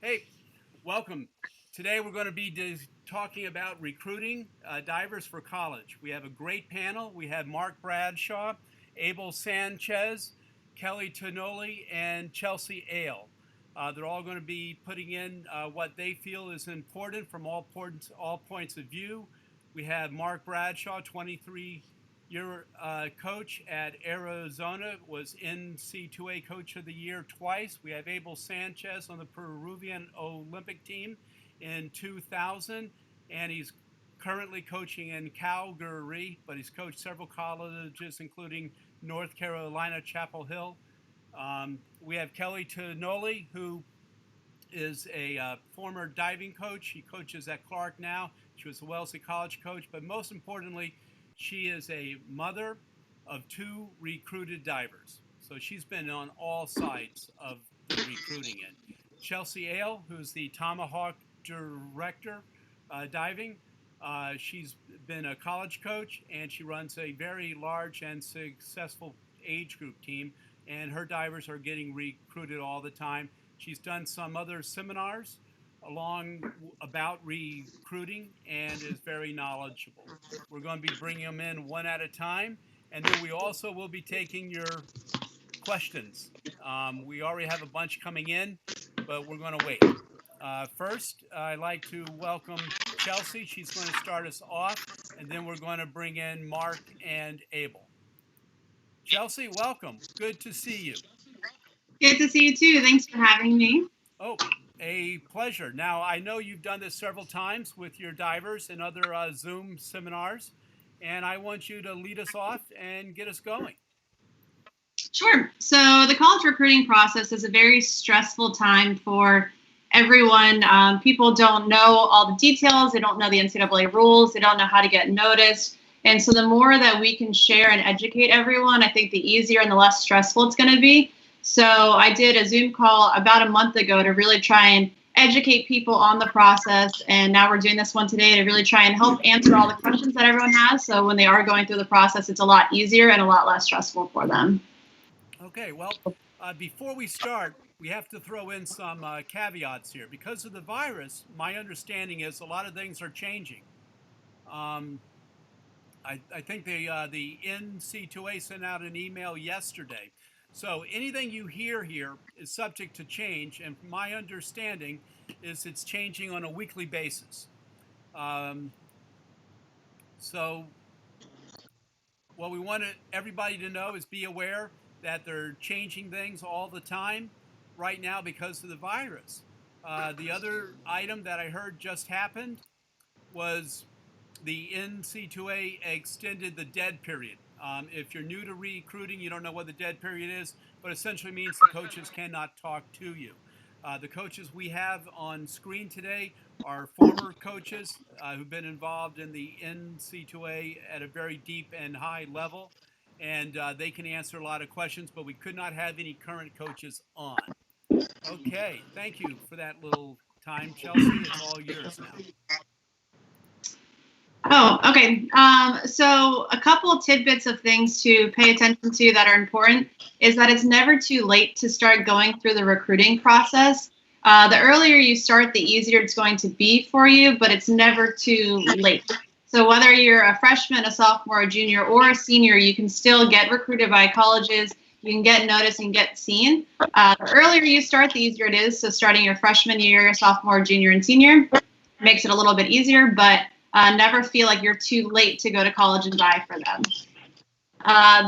Hey, welcome. Today we're going to be talking about recruiting divers for college. We have a great panel. We have Mark Bradshaw, Abel Sanchez, Kelly Tonoli, and Chelsea Ale. They're all going to be putting in what they feel is important from all points of view. We have Mark Bradshaw, 23-year coach at Arizona, was NC2A Coach of the Year twice. We have Abel Sanchez on the Peruvian Olympic team in 2000, and he's currently coaching in Calgary, but he's coached several colleges, including North Carolina, Chapel Hill. We have Kelly Tonoli, who is a former diving coach. She coaches at Clark now. She was a Wellesley College coach, but most importantly, she is a mother of two recruited divers. So she's been on all sides of the recruiting end. Chelsea Ale, who's the Tomahawk director diving, she's been a college coach, and she runs a very large and successful age group team, and her divers are getting recruited all the time. She's done some other seminars about recruiting and is very knowledgeable. We're going to be bringing them in one at a time, and then we also will be taking your questions. We already have a bunch coming in, but we're going to wait. First, I'd like to welcome Chelsea. She's going to start us off, and then we're going to bring in Mark and Abel. Chelsea, welcome. Good to see you. Good to see you too. Thanks for having me. Oh, a pleasure. Now, I know you've done this several times with your divers and other Zoom seminars, and I want you to lead us off and get us going. Sure. So the college recruiting process is a very stressful time for everyone. People don't know all the details. They don't know the NCAA rules. They don't know how to get noticed. And so the more that we can share and educate everyone, I think the easier and the less stressful it's going to be. So I did a Zoom call about a month ago to really try and educate people on the process. And now we're doing this one today to really try and help answer all the questions that everyone has. So when they are going through the process, it's a lot easier and a lot less stressful for them. Okay, well, before we start, we have to throw in some caveats here. Because of the virus, my understanding is a lot of things are changing. I think the NC2A sent out an email yesterday. So anything you hear here is subject to change, and my understanding is it's changing on a weekly basis. So what we want everybody to know is be aware that they're changing things all the time right now because of the virus. The other item that I heard just happened was the NC2A extended the dead period. If you're new to recruiting, you don't know what the dead period is, but essentially means the coaches cannot talk to you. The coaches we have on screen today are former coaches who've been involved in the NC2A at a very deep and high level, and they can answer a lot of questions, but we could not have any current coaches on. Okay, thank you for that little time, Chelsea. It's all yours now. Oh, okay. So a couple of tidbits of things to pay attention to that are important is that it's never too late to start going through the recruiting process. The earlier you start, the easier it's going to be for you, but it's never too late. So whether you're a freshman, a sophomore, a junior, or a senior, you can still get recruited by colleges. You can get noticed and get seen. The earlier you start, the easier it is. So starting your freshman year, sophomore, junior, and senior makes it a little bit easier, but never feel like you're too late to go to college and dive for them.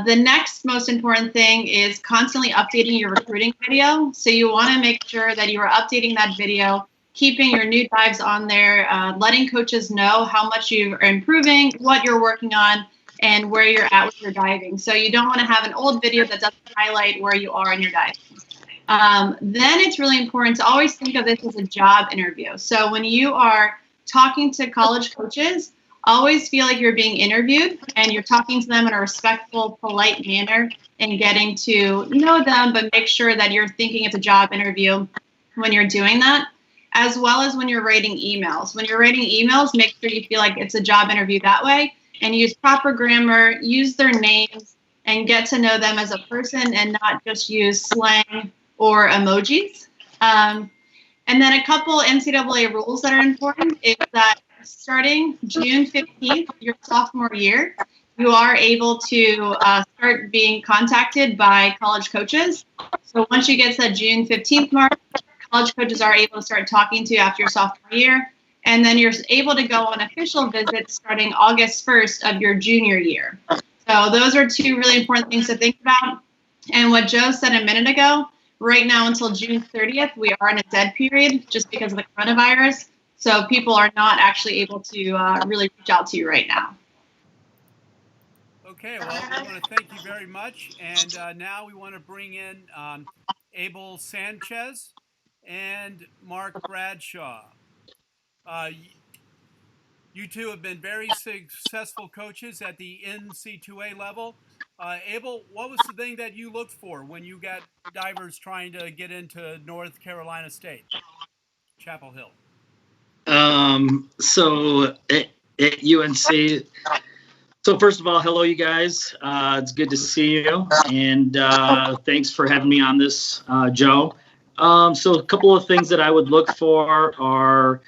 The next most important thing is constantly updating your recruiting video. So you want to make sure that you are updating that video, keeping your new dives on there, letting coaches know how much you are improving, what you're working on, and where you're at with your diving. So you don't want to have an old video that doesn't highlight where you are in your diving. Then it's really important to always think of this as a job interview. So when you are talking to college coaches, always feel like you're being interviewed and you're talking to them in a respectful, polite manner and getting to know them, but make sure that you're thinking it's a job interview when you're doing that, as well as when you're writing emails. When you're writing emails, make sure you feel like it's a job interview that way and use proper grammar, use their names, and get to know them as a person and not just use slang or emojis. And then a couple NCAA rules that are important is that starting June 15th, your sophomore year, you are able to start being contacted by college coaches. So once you get to that June 15th mark, college coaches are able to start talking to you after your sophomore year. And then you're able to go on official visits starting August 1st of your junior year. So those are two really important things to think about. And what Joe said a minute ago, right now until June 30th, we are in a dead period just because of the coronavirus. So people are not actually able to really reach out to you right now. Okay, well, we want to thank you very much. And now we want to bring in Abel Sanchez and Mark Bradshaw. You two have been very successful coaches at the NC2A level. Abel, what was the thing that you looked for when you got divers trying to get into North Carolina State, Chapel Hill? So at UNC, so first of all, hello, you guys. It's good to see you, and thanks for having me on this, Joe. So a couple of things that I would look for are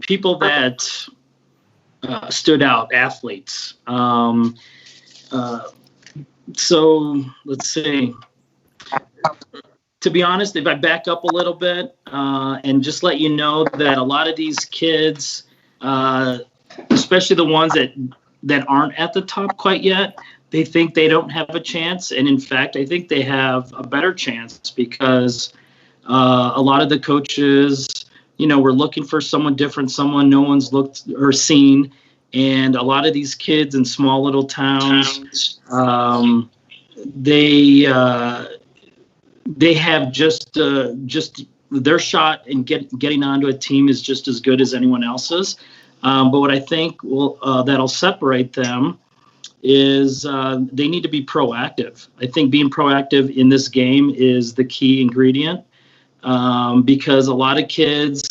people that stood out, athletes. So let's see. To be honest, if I back up a little bit and just let you know that a lot of these kids, especially the ones that aren't at the top quite yet, they think they don't have a chance. And in fact, I think they have a better chance because a lot of the coaches, we're looking for someone different, someone no one's looked or seen. And a lot of these kids in small little towns, they have just their shot in getting onto a team is just as good as anyone else's. But what I think that'll separate them is they need to be proactive. I think being proactive in this game is the key ingredient because a lot of kids,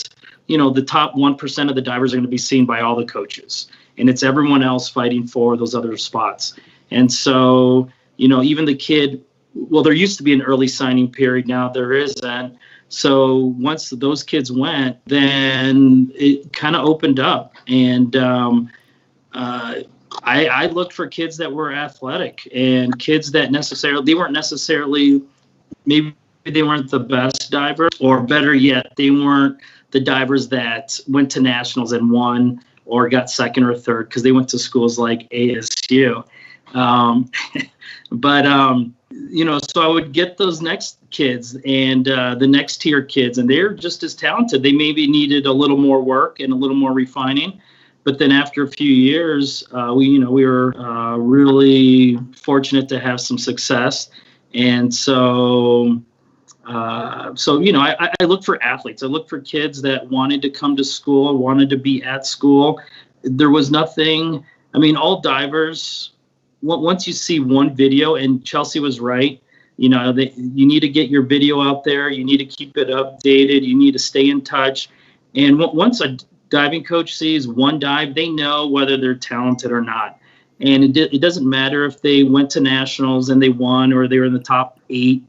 the top 1% of the divers are going to be seen by all the coaches, and it's everyone else fighting for those other spots. And so, even the kid, well, there used to be an early signing period. Now there isn't. So once those kids went, then it kind of opened up. And I looked for kids that were athletic and kids that maybe they weren't the best divers, or better yet, they weren't the divers that went to nationals and won or got second or third because they went to schools like ASU. So I would get those next kids and the next tier kids, and they're just as talented. They maybe needed a little more work and a little more refining. But then after a few years, we were really fortunate to have some success. And so I look for athletes. I look for kids that wanted to come to school, wanted to be at school. There was nothing, all divers, once you see one video, and Chelsea was right, you need to get your video out there. You need to keep it updated. You need to stay in touch. And once a diving coach sees one dive, they know whether they're talented or not. And it doesn't matter if they went to nationals and they won or they were in the top 8.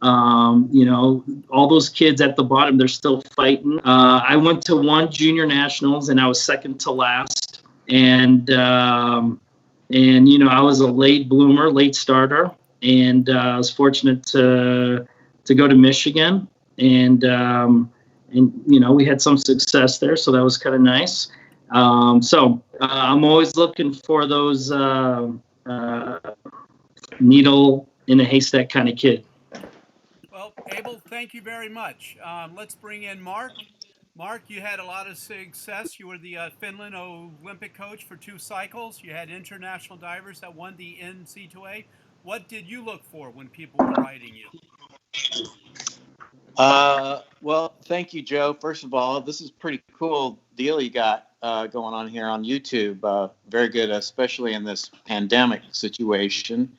All those kids at the bottom, they're still fighting. I went to one junior nationals and I was second to last. And I was a late bloomer, late starter, and I was fortunate to go to Michigan, and we had some success there, so that was kind of nice. So I'm always looking for those needle in a haystack kind of kid. Well, Abel, thank you very much. Let's bring in Mark. Mark, you had a lot of success. You were the Finland Olympic coach for 2 cycles. You had international divers that won the NC2A. What did you look for when people were writing you? Well, thank you, Joe. First of all, this is a pretty cool deal you got going on here on YouTube. Very good, especially in this pandemic situation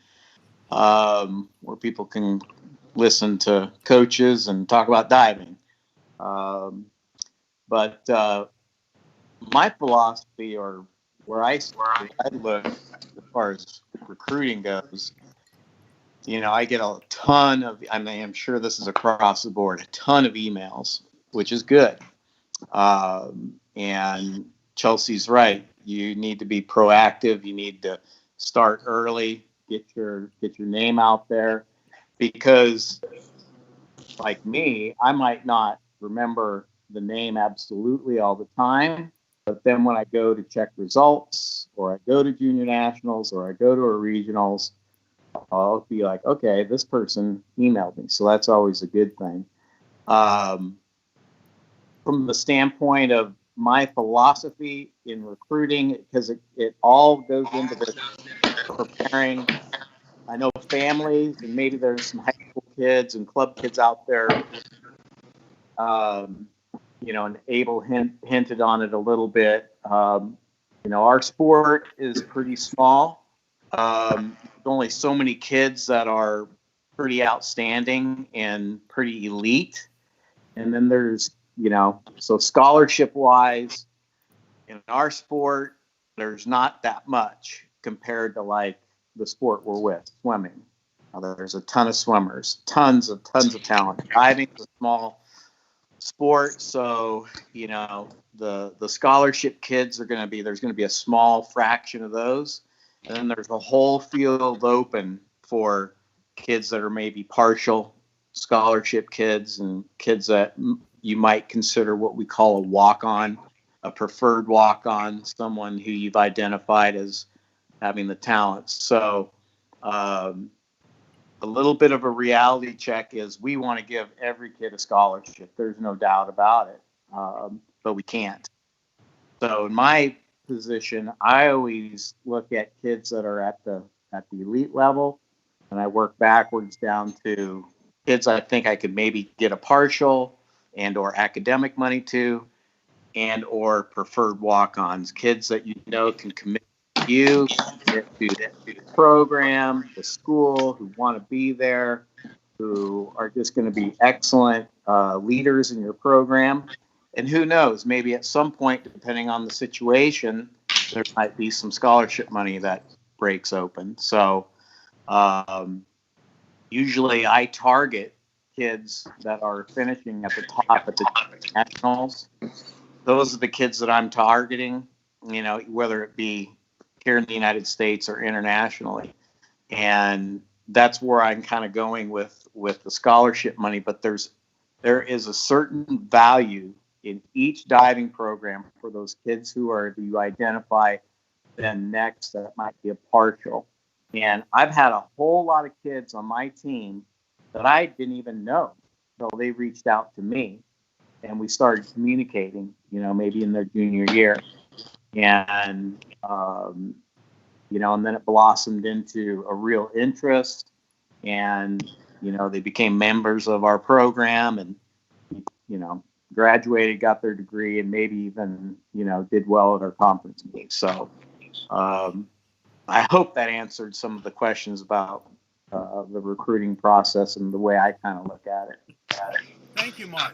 where people can listen to coaches and talk about diving. But my philosophy, or where I look as far as recruiting goes, I get a ton of, I mean, I'm sure this is across the board, a ton of emails, which is good. And Chelsea's right. You need to be proactive. You need to start early, get your name out there, because like me, I might not remember the name absolutely all the time, but then when I go to check results, or I go to junior nationals, or I go to a regionals, I'll be like, okay, this person emailed me. So that's always a good thing. From the standpoint of my philosophy in recruiting, because it all goes into this preparing. I know families, and maybe there's some high school kids and club kids out there, and Abel hinted on it a little bit. Our sport is pretty small. There's only so many kids that are pretty outstanding and pretty elite. And then there's, so scholarship-wise, in our sport, there's not that much compared to like the sport we're with, swimming. There's a ton of swimmers, tons of talent. Diving is a small sport, so the scholarship kids there's going to be a small fraction of those, and then there's a whole field open for kids that are maybe partial scholarship kids and kids that you might consider what we call a walk-on, a preferred walk-on, someone who you've identified as having the talent. So a little bit of a reality check is we want to give every kid a scholarship. There's no doubt about it, but we can't. So in my position, I always look at kids that are at the elite level, and I work backwards down to kids I think I could maybe get a partial and or academic money to, and or preferred walk-ons, kids that can commit to you, commit to the program, the school, who want to be there, who are just going to be excellent leaders in your program. And who knows, maybe at some point, depending on the situation, there might be some scholarship money that breaks open. So usually I target kids that are finishing at the top at the nationals. Those are the kids that I'm targeting, whether it be here in the United States or internationally. And that's where I'm kind of going with the scholarship money. But there is a certain value in each diving program for those kids who you identify then next that might be a partial. And I've had a whole lot of kids on my team that I didn't even know until they reached out to me and we started communicating, maybe in their junior year. And, and then it blossomed into a real interest, and, they became members of our program and, graduated, got their degree, and maybe even, did well at our conference meetings. So I hope that answered some of the questions about the recruiting process and the way I kind of look at it. Thank you, Mark.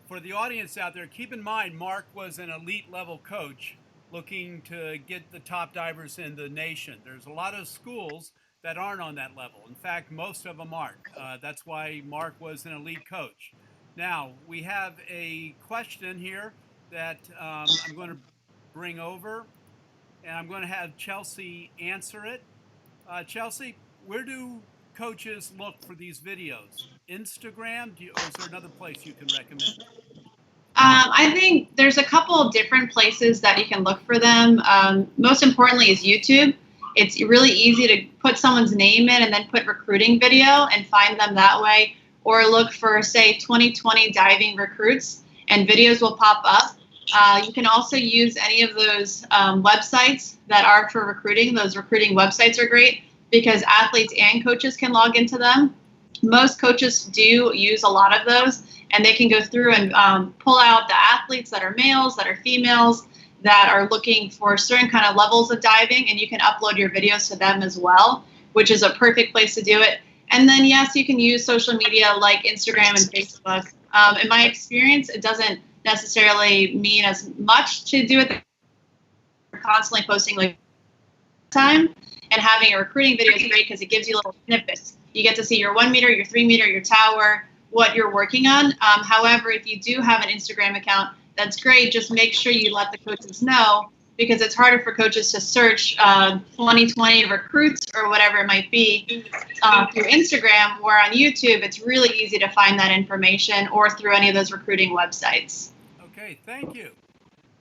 For the audience out there, keep in mind Mark was an elite level coach looking to get the top divers in the nation. There's a lot of schools that aren't on that level. In fact, most of them aren't. That's why Mark was an elite coach. Now, we have a question here that I'm going to bring over, and I'm going to have Chelsea answer it. Chelsea, where do coaches look for these videos? Instagram, or is there another place you can recommend? I think there's a couple of different places that you can look for them. Most importantly is YouTube. It's really easy to put someone's name in and then put recruiting video and find them that way. Or look for, say, 2020 diving recruits, and videos will pop up. You can also use any of those websites that are for recruiting. Those recruiting websites are great because athletes and coaches can log into them. Most coaches do use a lot of those, and they can go through and pull out the athletes that are males, that are females, that are looking for certain kind of levels of diving, and you can upload your videos to them as well, which is a perfect place to do it. And then, yes, you can use social media like Instagram and Facebook. In my experience, it doesn't necessarily mean as much to do it. You're constantly posting like time, and having a recruiting video is great because it gives you little snippets. You get to see your 1 meter, your 3 meter, your tower, what you're working on. However, if you do have an Instagram account, that's great. Just make sure you let the coaches know, because it's harder for coaches to search 2020 recruits or whatever it might be through Instagram, or on YouTube, it's really easy to find that information, or through any of those recruiting websites. Okay, thank you.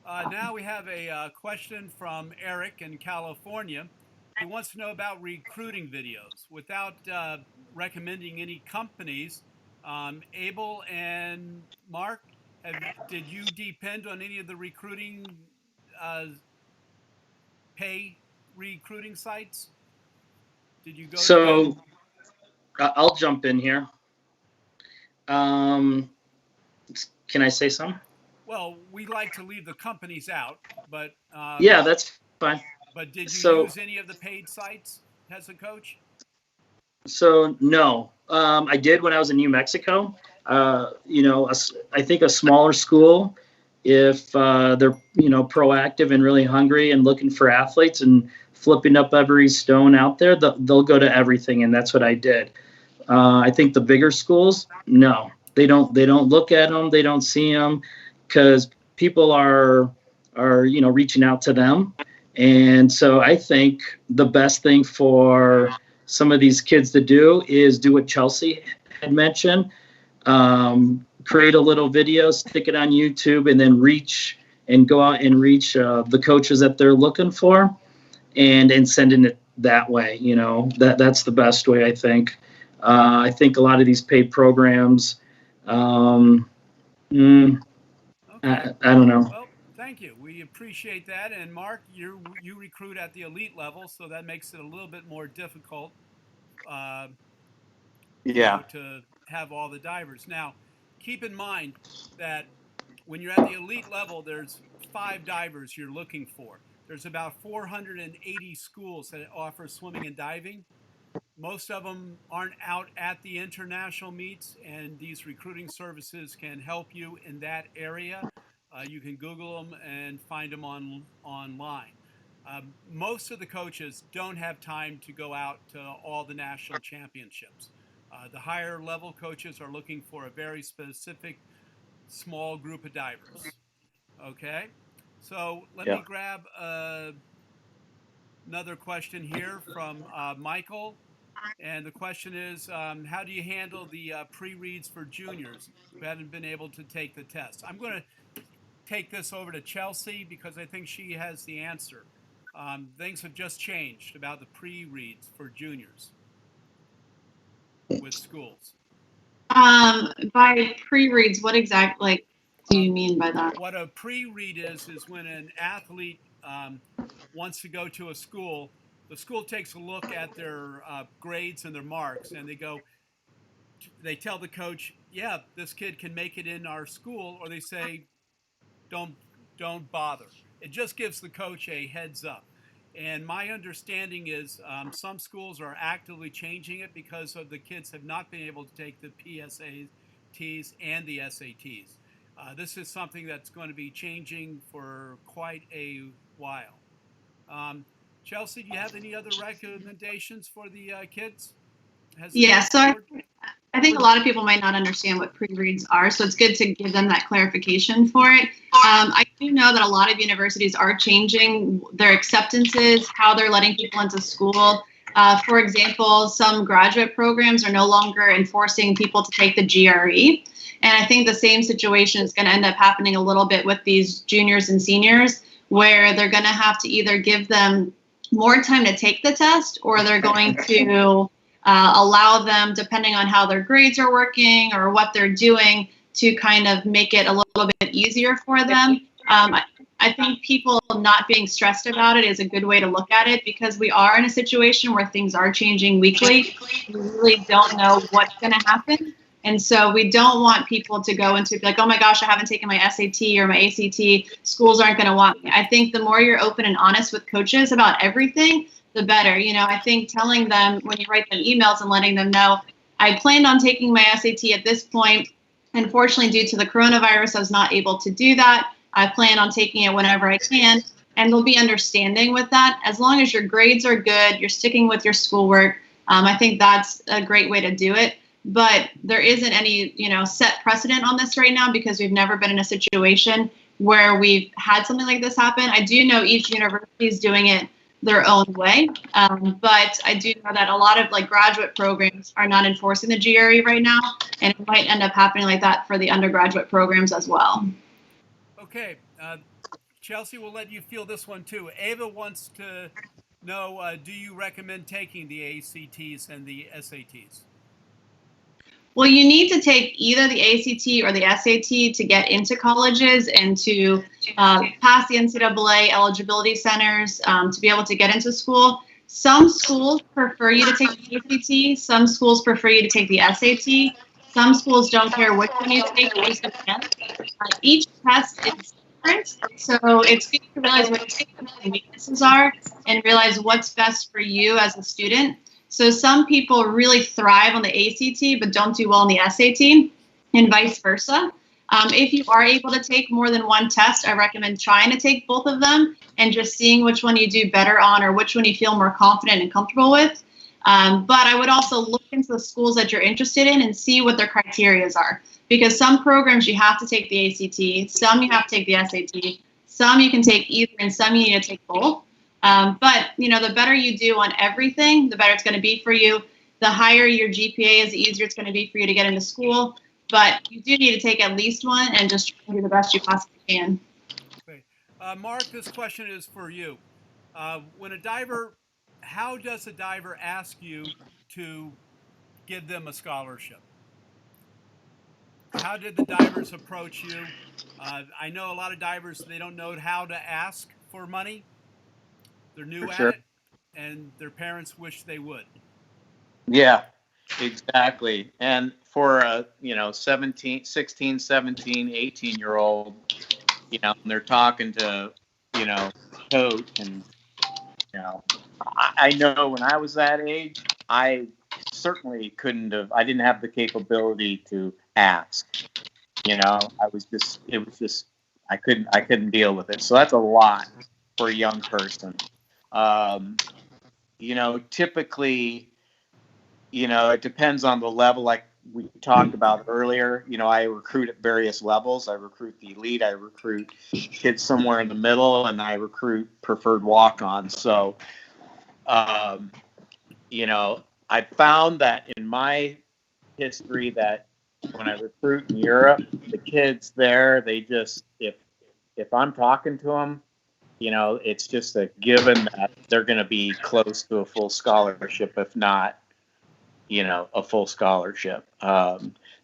Now we have a question from Eric in California. He wants to know about recruiting videos. Without recommending any companies, Abel and Mark, did you depend on any of the recruiting pay recruiting sites? Did you go So I'll jump in here. Can I say something? Well, we like to leave the companies out, but Yeah, that's fine. But did you use any of the paid sites as a coach? So no, I did when I was in New Mexico. I think a smaller school, if they're proactive and really hungry and looking for athletes and flipping up every stone out there, they'll go to everything, and that's what I did. I think the bigger schools, no, they don't look at them, they don't see them, because people are reaching out to them. And so I think the best thing for some of these kids to do is do what Chelsea had mentioned. Create a little video, stick it on YouTube, and then go out and reach the coaches that they're looking for, and sending it that way. That's the best way, I think. I think a lot of these paid programs, I don't know. Well, thank you. We appreciate that. And Mark, you recruit at the elite level, so that makes it a little bit more difficult to have all the divers. Now, keep in mind that when you're at the elite level, there's 5 divers you're looking for. There's about 480 schools that offer swimming and diving. Most of them aren't out at the international meets, and these recruiting services can help you in that area. You can Google them and find them online. Most of the coaches don't have time to go out to all the national championships. The higher level coaches are looking for a very specific small group of divers. Okay, so let me grab another question here from Michael. And the question is, how do you handle the pre-reads for juniors who haven't been able to take the test? I'm going to take this over to Chelsea because I think she has the answer. Things have just changed about the pre-reads for juniors with schools. By pre-reads, what exactly do you mean by that? What a pre-read is when an athlete wants to go to a school. The school takes a look at their grades and their marks, and they tell the coach, yeah, this kid can make it in our school, or they say, don't bother. It just gives the coach a heads up. And my understanding is some schools are actively changing it because of the kids have not been able to take the PSATs and the SATs. This is something that's going to be changing for quite a while. Chelsea, do you have any other recommendations for the kids? So I think a lot of people might not understand what pre-reads are, so it's good to give them that clarification for it. I do know that a lot of universities are changing their acceptances, how they're letting people into school. For example, some graduate programs are no longer enforcing people to take the GRE. And I think the same situation is going to end up happening a little bit with these juniors and seniors, where they're going to have to either give them more time to take the test, or they're going to allow them, depending on how their grades are working or what they're doing, to kind of make it a little bit easier for them. I think people not being stressed about it is a good way to look at it, because we are in a situation where things are changing weekly. We really don't know what's going to happen. And so we don't want people to go into like, oh my gosh, I haven't taken my SAT or my ACT. Schools aren't going to want me. I think the more you're open and honest with coaches about everything, the better. I think telling them when you write them emails and letting them know, I planned on taking my SAT at this point. Unfortunately, due to the coronavirus, I was not able to do that. I plan on taking it whenever I can. And they'll be understanding with that. As long as your grades are good, you're sticking with your schoolwork, I think that's a great way to do it. But there isn't any, set precedent on this right now because we've never been in a situation where we've had something like this happen. I do know each university is doing it their own way, but I do know that a lot of graduate programs are not enforcing the GRE right now, and it might end up happening like that for the undergraduate programs as well. Okay, Chelsea, we'll let you feel this one too. Ava wants to know, do you recommend taking the ACTs and the SATs? Well, you need to take either the ACT or the SAT to get into colleges and to pass the NCAA eligibility centers to be able to get into school. Some schools prefer you to take the ACT. Some schools prefer you to take the SAT. Some schools don't care which one you take. Each test is different, so it's good to realize what your strengths and weaknesses are and realize what's best for you as a student. So some people really thrive on the ACT but don't do well on the SAT, and vice versa. If you are able to take more than one test, I recommend trying to take both of them and just seeing which one you do better on or which one you feel more confident and comfortable with. But I would also look into the schools that you're interested in and see what their criteria are. Because some programs you have to take the ACT, some you have to take the SAT, some you can take either, and some you need to take both. But the better you do on everything, the better it's going to be for you. The higher your GPA is, the easier it's going to be for you to get into school. But you do need to take at least one and just try to do the best you possibly can. Okay. Mark, this question is for you. When a diver, how does a diver ask you to give them a scholarship? How did the divers approach you? I know a lot of divers, they don't know how to ask for money. They're new at it, and their parents wish they would. Yeah, exactly. And for a 16, 17, 18-year-old, and they're talking to coach, and I know when I was that age, I certainly I didn't have the capability to ask. I couldn't deal with it. So that's a lot for a young person. Typically, it depends on the level, like we talked about earlier. I recruit at various levels. I recruit the elite, I recruit kids somewhere in the middle, and I recruit preferred walk-ons. So, I found that in my history that when I recruit in Europe, the kids there, they just, if I'm talking to them, it's just a given that they're going to be close to a full scholarship, if not, a full scholarship.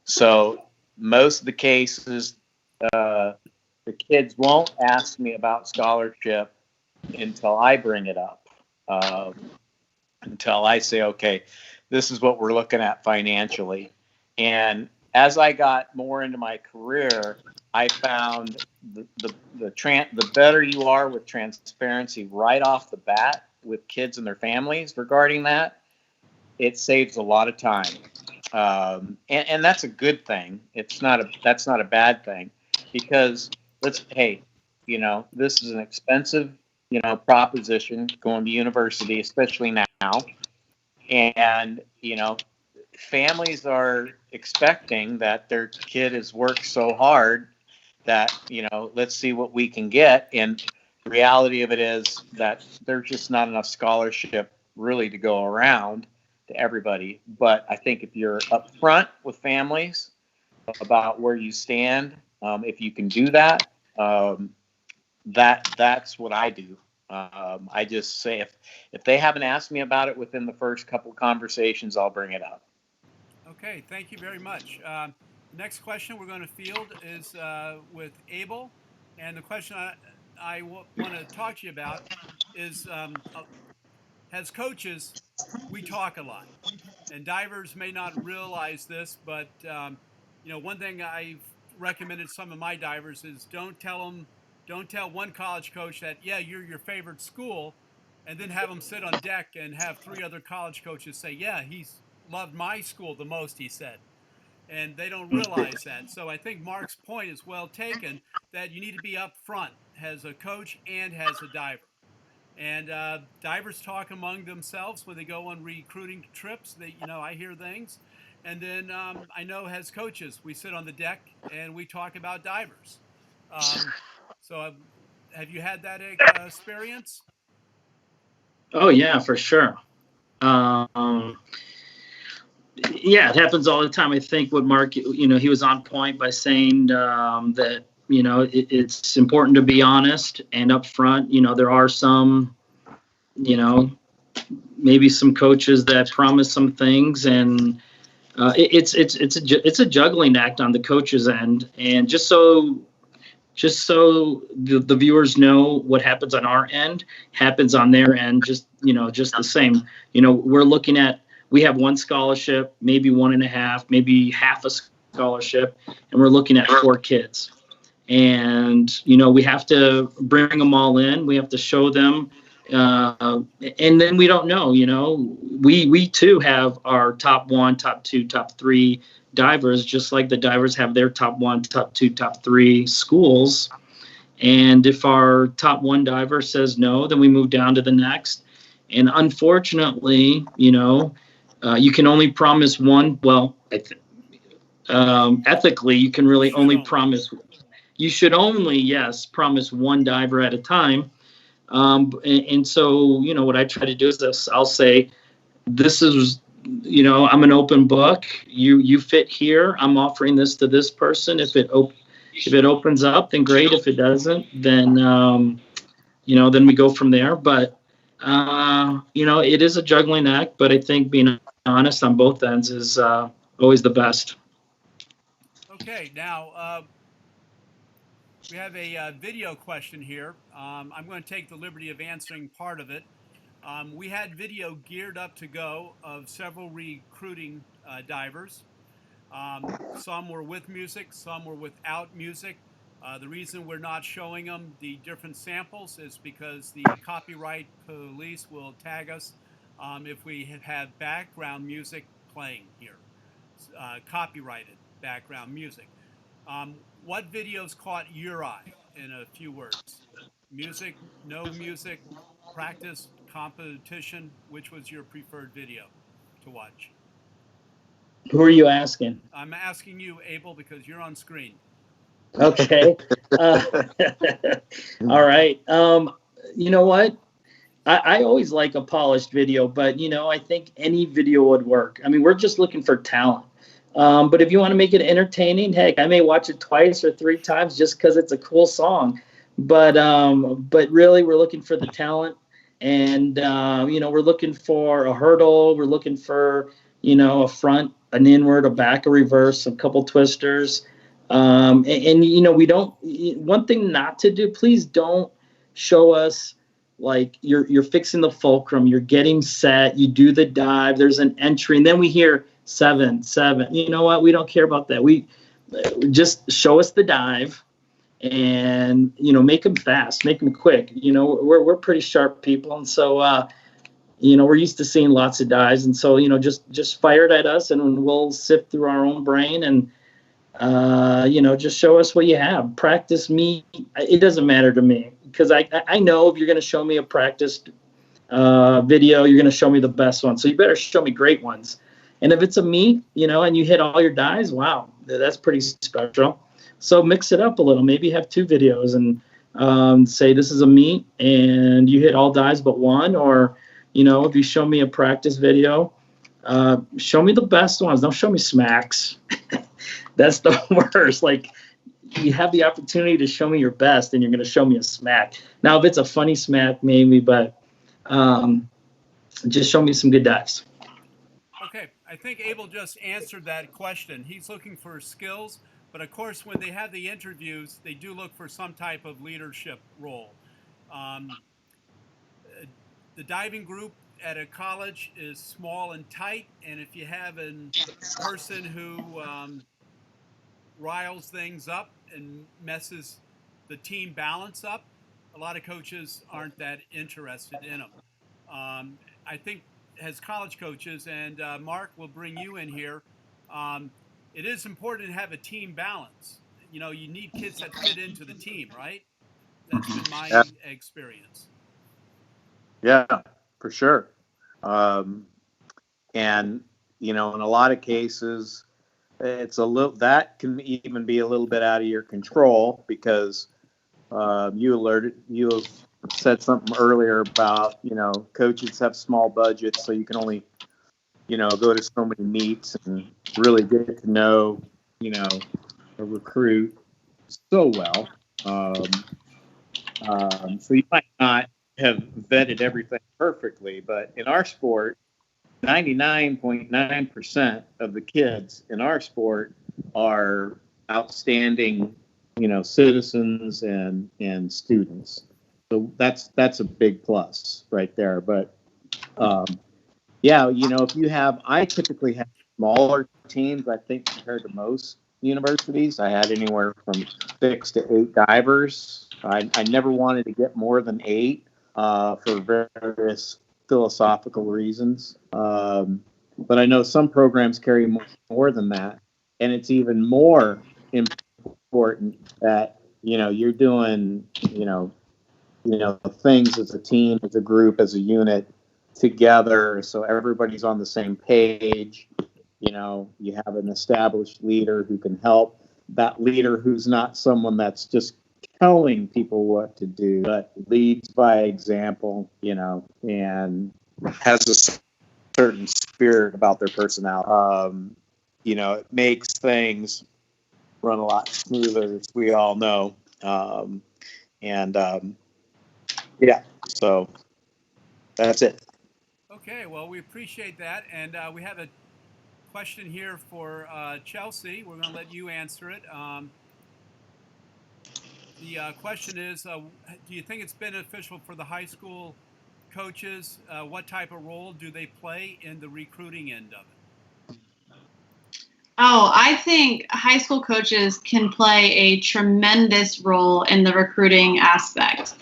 So most of the cases, the kids won't ask me about scholarship until I bring it up, until I say, okay, this is what we're looking at financially. And as I got more into my career, I found the better you are with transparency right off the bat with kids and their families regarding that, it saves a lot of time. And that's a good thing. That's not a bad thing, because this is an expensive, proposition going to university, especially now. And, families are expecting that their kid has worked so hard that, let's see what we can get. And the reality of it is that there's just not enough scholarship really to go around to everybody. But I think if you're upfront with families about where you stand, if you can do that, that's what I do. I just say if they haven't asked me about it within the first couple of conversations, I'll bring it up. Okay, thank you very much. Next question we're going to field is with Abel, and the question I want to talk to you about is, as coaches, we talk a lot, and divers may not realize this, but one thing I've recommended some of my divers is don't tell one college coach that, yeah, you're your favorite school, and then have them sit on deck and have three other college coaches say, yeah, he's loved my school the most, he said. And they don't realize that. So I think Mark's point is well taken, that you need to be up front as a coach and as a diver. And divers talk among themselves when they go on recruiting trips. They, I hear things. And then I know as coaches, we sit on the deck and we talk about divers. Um, so have you had that experience? Oh yeah, for sure. Um, yeah, it happens all the time. I think what Mark, he was on point by saying that it's important to be honest and upfront. There are some, you know, maybe some coaches that promise some things, and it's a juggling act on the coach's end. And just so the viewers know what happens on our end happens on their end, just the same. We have one scholarship, maybe one and a half, maybe half a scholarship, and we're looking at 4 kids. And we have to bring them all in, we have to show them, and then we don't know. We too have our top 1, top 2, top 3 divers, just like the divers have their top 1, top 2, top 3 schools. And if our top 1 diver says no, then we move down to the next. And unfortunately, you can only promise one. Well, ethically, you can really only promise. You should only, yes, promise one diver at a time. And so, what I try to do is this: I'll say, this is, I'm an open book. You fit here. I'm offering this to this person. If it opens up, then great. If it doesn't, then then we go from there. But it is a juggling act. But I think being honest on both ends is always the best. Okay, now we have a video question here. I'm going to take the liberty of answering part of it. We had video geared up to go of several recruiting divers. Some were with music, some were without music. The reason we're not showing them the different samples is because the copyright police will tag us if we have background music playing here, copyrighted background music. What videos caught your eye in a few words? Music, no music, practice, competition? Which was your preferred video to watch? Who are you asking? I'm asking you, Abel, because you're on screen. Okay. All right. You know what? I always like a polished video, but I think any video would work. I mean, we're just looking for talent. But if you want to make it entertaining, heck, I may watch it 2 or 3 times just because it's a cool song. But really, we're looking for the talent, and we're looking for a hurdle. We're looking for a front, an inward, a back, a reverse, a couple twisters. And we don't. One thing not to do, please don't show us like you're fixing the fulcrum, you're getting set, you do the dive, there's an entry, and then we hear 7, 7. You know what? We don't care about that. We just show us the dive, and make them fast, make them quick. We're pretty sharp people, and so we're used to seeing lots of dives, and so just fire it at us, and we'll sift through our own brain and just show us what you have. Practice me. It doesn't matter to me, because I know if you're going to show me a practice video, you're going to show me the best one. So you better show me great ones. And if it's a meet, and you hit all your dives, wow, that's pretty special. So mix it up a little. Maybe have 2 videos and say this is a meet and you hit all dives but one. Or, if you show me a practice video, show me the best ones. Don't show me smacks. That's the worst. Like, you have the opportunity to show me your best, and you're going to show me a smack. Now, if it's a funny smack, maybe, but just show me some good dives. Okay, I think Abel just answered that question. He's looking for skills, but of course, when they have the interviews, they do look for some type of leadership role. The diving group at a college is small and tight, and if you have a person who riles things up and messes the team balance up, a lot of coaches aren't that interested in them. I think as college coaches, and Mark will bring you in here, it is important to have a team balance. You need kids that fit into the team, right? That's been my experience. Yeah, for sure. Um, and in a lot of cases, it's a little that can even be a little bit out of your control because you said something earlier about coaches have small budgets, so you can only go to so many meets and really get to know a recruit so well. So you might not have vetted everything perfectly, but in our sport, 99.9% of the kids in our sport are outstanding, citizens and students. So that's a big plus right there. But yeah, if I typically have smaller teams, I think, compared to most universities. I had anywhere from 6 to 8 divers. I never wanted to get more than 8 for various philosophical reasons. But I know some programs carry more than that. And it's even more important that, you're doing, things as a team, as a group, as a unit together, so everybody's on the same page. You have an established leader who can help. That leader who's not someone that's just telling people what to do, but leads by example, and has a certain spirit about their personality. It makes things run a lot smoother, as we all know. And yeah, so that's it. Okay, well, we appreciate that. And we have a question here for Chelsea. We're going to let you answer it. The question is, do you think it's beneficial for the high school coaches? What type of role do they play in the recruiting end of it? Oh, I think high school coaches can play a tremendous role in the recruiting aspect.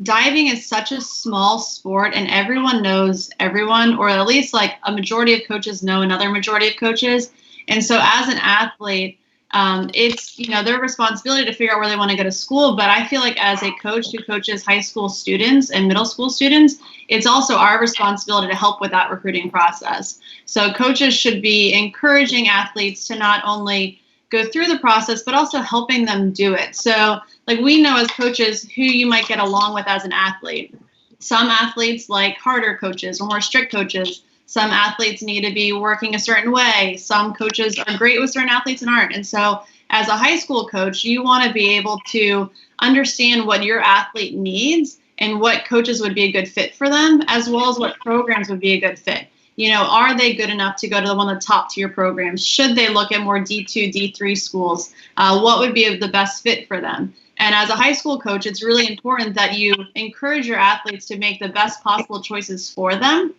Diving is such a small sport, and everyone knows everyone, or at least like a majority of coaches know another majority of coaches. And so, as an athlete, it's their responsibility to figure out where they want to go to school. But I feel like as a coach who coaches high school students and middle school students, it's also our responsibility to help with that recruiting process. So coaches should be encouraging athletes to not only go through the process, but also helping them do it. So like we know as coaches who you might get along with as an athlete. Some athletes like harder coaches or more strict coaches. Some athletes need to be working a certain way. Some coaches are great with certain athletes and aren't. And so as a high school coach, you want to be able to understand what your athlete needs and what coaches would be a good fit for them, as well as what programs would be a good fit. Are they good enough to go to one of the top tier programs? Should they look at more D2, D3 schools? What would be the best fit for them? And as a high school coach, it's really important that you encourage your athletes to make the best possible choices for them.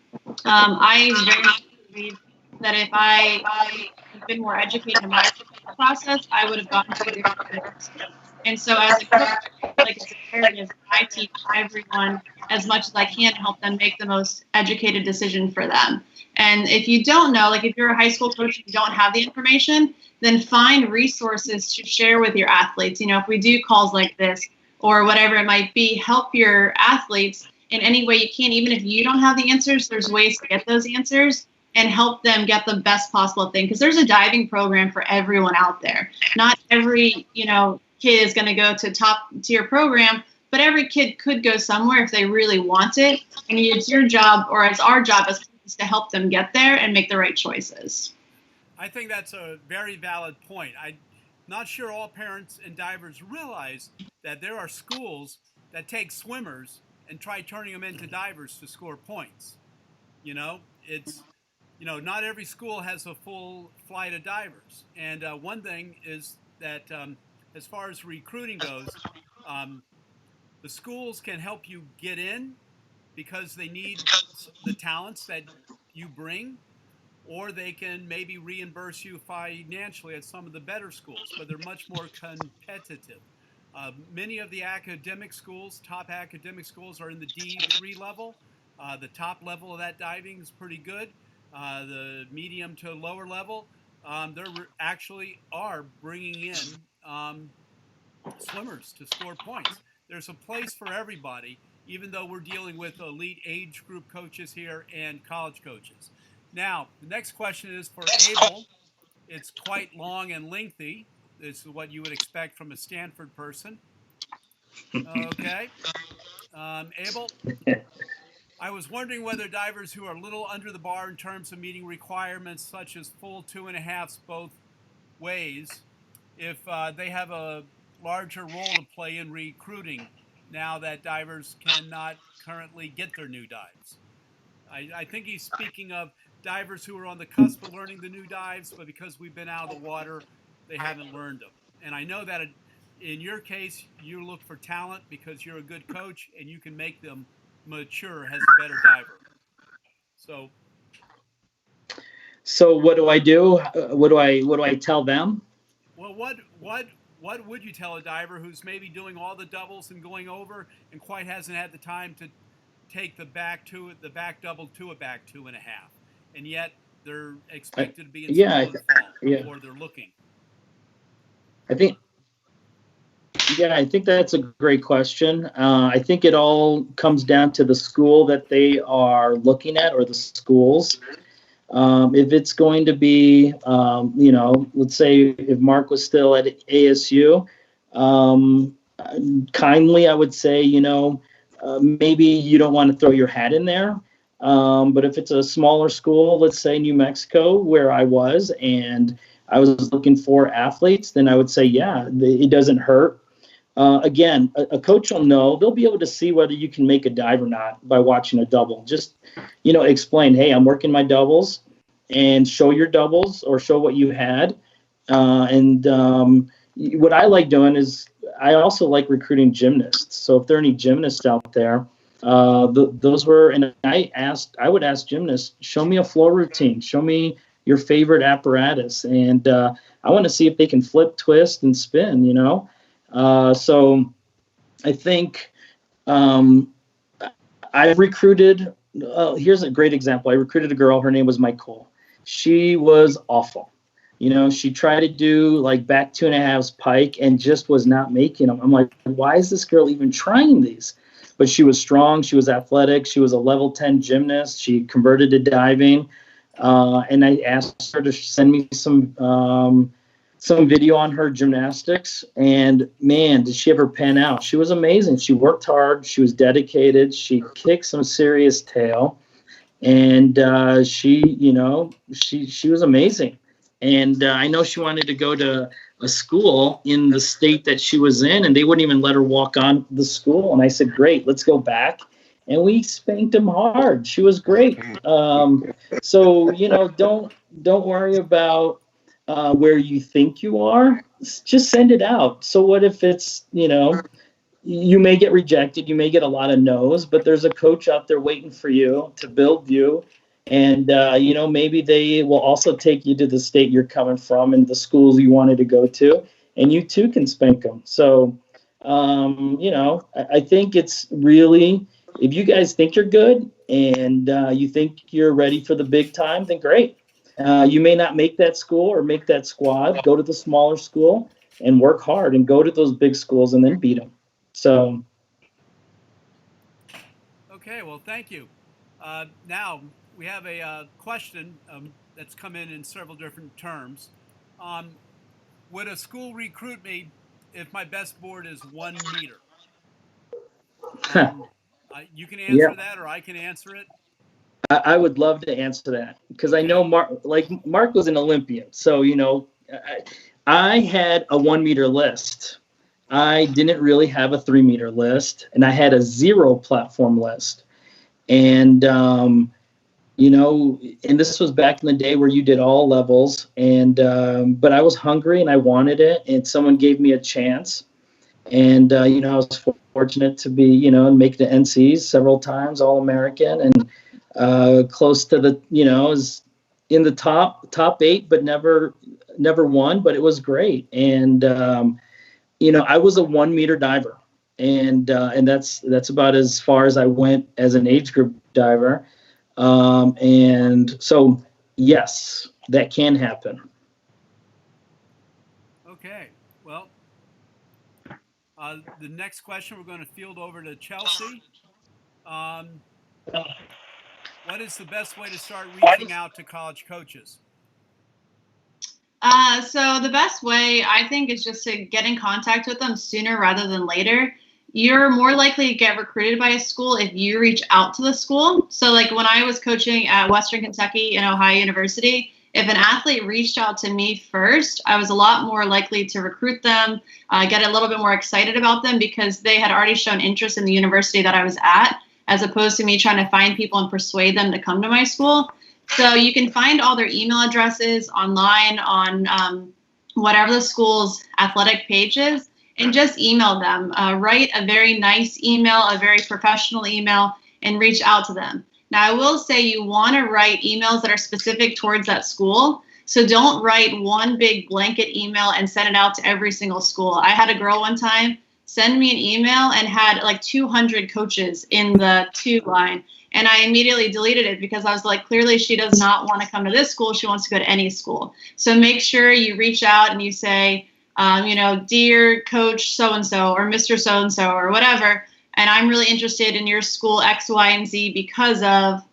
I very much believe that if I had been more educated in my process, I would have gotten to a different university. And so as a coach, like it's imperative I teach everyone as much as I can to help them make the most educated decision for them. And if you don't know, like if you're a high school coach and you don't have the information, then find resources to share with your athletes. If we do calls like this or whatever it might be, help your athletes in any way you can. Even if you don't have the answers, there's ways to get those answers and help them get the best possible thing. Because there's a diving program for everyone out there. Not every, kid is going to go to top tier program, but every kid could go somewhere if they really want it. And it's your job, or it's our job as coaches, to help them get there and make the right choices. I think that's a very valid point. I'm not sure all parents and divers realize that there are schools that take swimmers and try turning them into divers to score points. It's not every school has a full flight of divers. And one thing is that as far as recruiting goes, the schools can help you get in because they need the talents that you bring, or they can maybe reimburse you financially at some of the better schools, but they're much more competitive. Many of the top academic schools, are in the D3 level. The top level of that diving is pretty good. The medium to lower level, actually are bringing in swimmers to score points. There's a place for everybody, even though we're dealing with elite age group coaches here and college coaches. Now, the next question is for Abel. It's quite long and lengthy. This is what you would expect from a Stanford person. Okay. Abel, I was wondering whether divers who are a little under the bar in terms of meeting requirements such as full 2.5s both ways, if they have a larger role to play in recruiting now that divers cannot currently get their new dives. I think he's speaking of divers who are on the cusp of learning the new dives, but because we've been out of the water, they haven't learned them. And I know that in your case, you look for talent because you're a good coach and you can make them mature as a better diver. So what do I do? What do I tell them? Well, what would you tell a diver who's maybe doing all the doubles and going over and quite hasn't had the time to take the back double to a back 2.5, and yet they're expected to be in Yeah, school in the fall, yeah. or they're looking. I think Yeah, I think that's a great question. I think it all comes down to the school that they are looking at or the schools. If it's going to be, let's say if Mark was still at ASU, um, kindly, I would say, maybe you don't want to throw your hat in there. But if it's a smaller school, let's say New Mexico, where I was, and I was looking for athletes, then I would say, yeah, it doesn't hurt. Again, a coach will know. They'll be able to see whether you can make a dive or not by watching a double. Just, explain, hey, I'm working my doubles, and show your doubles or show what you had. What I like doing is I also like recruiting gymnasts. So if there are any gymnasts out there, and I would ask gymnasts, show me a floor routine, show me your favorite apparatus, and I want to see if they can flip, twist, and spin. So I think I've recruited. Here's a great example. I recruited a girl. Her name was Michael. She was awful. She tried to do like back 2.5s pike and just was not making them. I'm like, why is this girl even trying these? But she was strong. She was athletic. She was a level 10 gymnast. She converted to diving. And I asked her to send me some video on her gymnastics, and man, did she ever pan out. She was amazing. She worked hard. She was dedicated. She kicked some serious tail, and she was amazing. And I know she wanted to go to a school in the state that she was in, and they wouldn't even let her walk on the school. And I said, great, let's go back. And we spanked them hard. She was great. So don't worry about where you think you are. Just send it out. So what if it's you may get rejected, you may get a lot of no's, but there's a coach out there waiting for you to build you. And, maybe they will also take you to the state you're coming from and the schools you wanted to go to, and you too can spank them. So, I think it's really, if you guys think you're good and you think you're ready for the big time, then great. You may not make that school or make that squad. Go to the smaller school and work hard, and go to those big schools and then beat them. So, Okay, well, thank you. Now we have a question that's come in several different terms. Would a school recruit me if my best board is 1 meter? You can answer yeah, that, or I can answer it. I would love to answer that because I Okay. know Mark was an Olympian. So, I had a 1 meter list. I didn't really have a 3 meter list, and I had a 0 platform list. And, and this was back in the day where you did all levels. And, but I was hungry and I wanted it, and someone gave me a chance. And, I was fortunate to be, make the NCs several times, All American, and close to the, is in the top 8, but never won, but it was great. And, I was a 1 meter diver, and that's about as far as I went as an age group diver. And so, yes, that can happen. Okay. Well, the next question we're going to field over to Chelsea. Um, what is the best way to start reaching out to college coaches? So the best way, I think, is just to get in contact with them sooner rather than later. You're more likely to get recruited by a school if you reach out to the school. So like when I was coaching at Western Kentucky and Ohio University, if an athlete reached out to me first, I was a lot more likely to recruit them, get a little bit more excited about them because they had already shown interest in the university that I was at, as opposed to me trying to find people and persuade them to come to my school. So you can find all their email addresses online on whatever the school's athletic page is, and just email them. Write a very nice email, a very professional email, and reach out to them. Now, I will say you want to write emails that are specific towards that school. So don't write one big blanket email and send it out to every single school. I had a girl one time send me an email and had like 200 coaches in the to line. And I immediately deleted it because I was like, clearly she does not want to come to this school. She wants to go to any school. So make sure you reach out and you say, dear coach so-and-so or Mr. So-and-so or whatever. And I'm really interested in your school X, Y, and Z because of,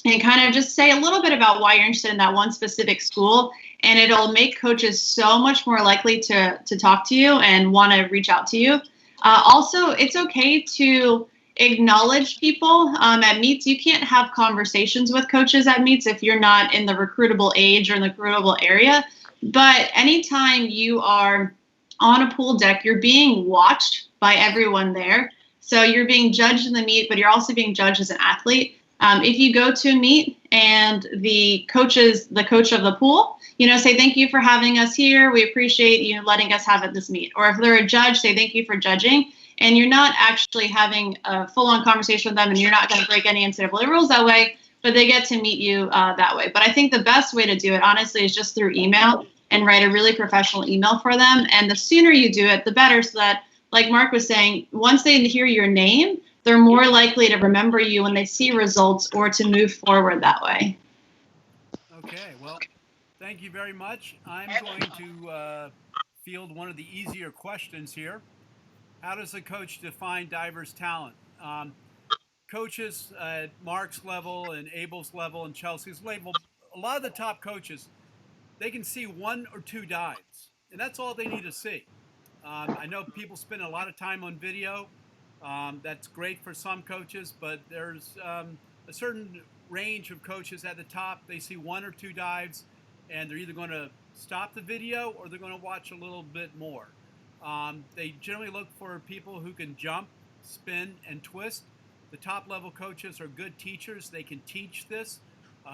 and kind of just say a little bit about why you're interested in that one specific school. And it'll make coaches so much more likely to talk to you and want to reach out to you. Also, it's okay to acknowledge people at meets. You can't have conversations with coaches at meets if you're not in the recruitable age or in the recruitable area. But anytime you are on a pool deck, you're being watched by everyone there. So you're being judged in the meet, but you're also being judged as an athlete. If you go to a meet and the coach of the pool, say thank you for having us here. We appreciate you letting us have at this meet. Or if they're a judge, say thank you for judging. And you're not actually having a full-on conversation with them, and you're not going to break any NCAA rules that way, but they get to meet you that way. But I think the best way to do it, honestly, is just through email and write a really professional email for them. And the sooner you do it, the better, so that, like Mark was saying, once they hear your name, they're more likely to remember you when they see results or to move forward that way. Okay, well, thank you very much. I'm going to field one of the easier questions here. How does a coach define divers' talent? Coaches at Mark's level and Abel's level and Chelsea's level, a lot of the top coaches, they can see one or two dives, and that's all they need to see. I know people spend a lot of time on video. That's great for some coaches, but there's a certain range of coaches at the top. They see one or two dives, and they're either going to stop the video or they're going to watch a little bit more. They generally look for people who can jump, spin, and twist. The top level coaches are good teachers. They can teach this.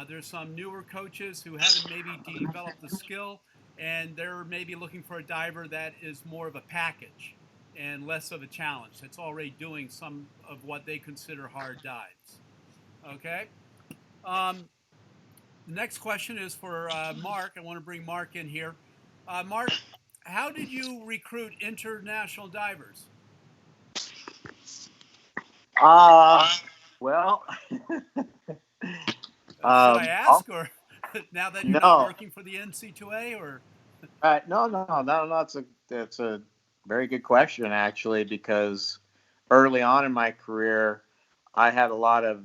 There's some newer coaches who haven't maybe developed the skill, and they're maybe looking for a diver that is more of a package and less of a challenge. That's already doing some of what they consider hard dives. Okay. The next question is for Mark. I want to bring Mark in here. Mark, how did you recruit international divers? Well, Should I ask, or now that you're not working for the NC2A, or? No. That's a very good question, actually, because early on in my career, I had a lot of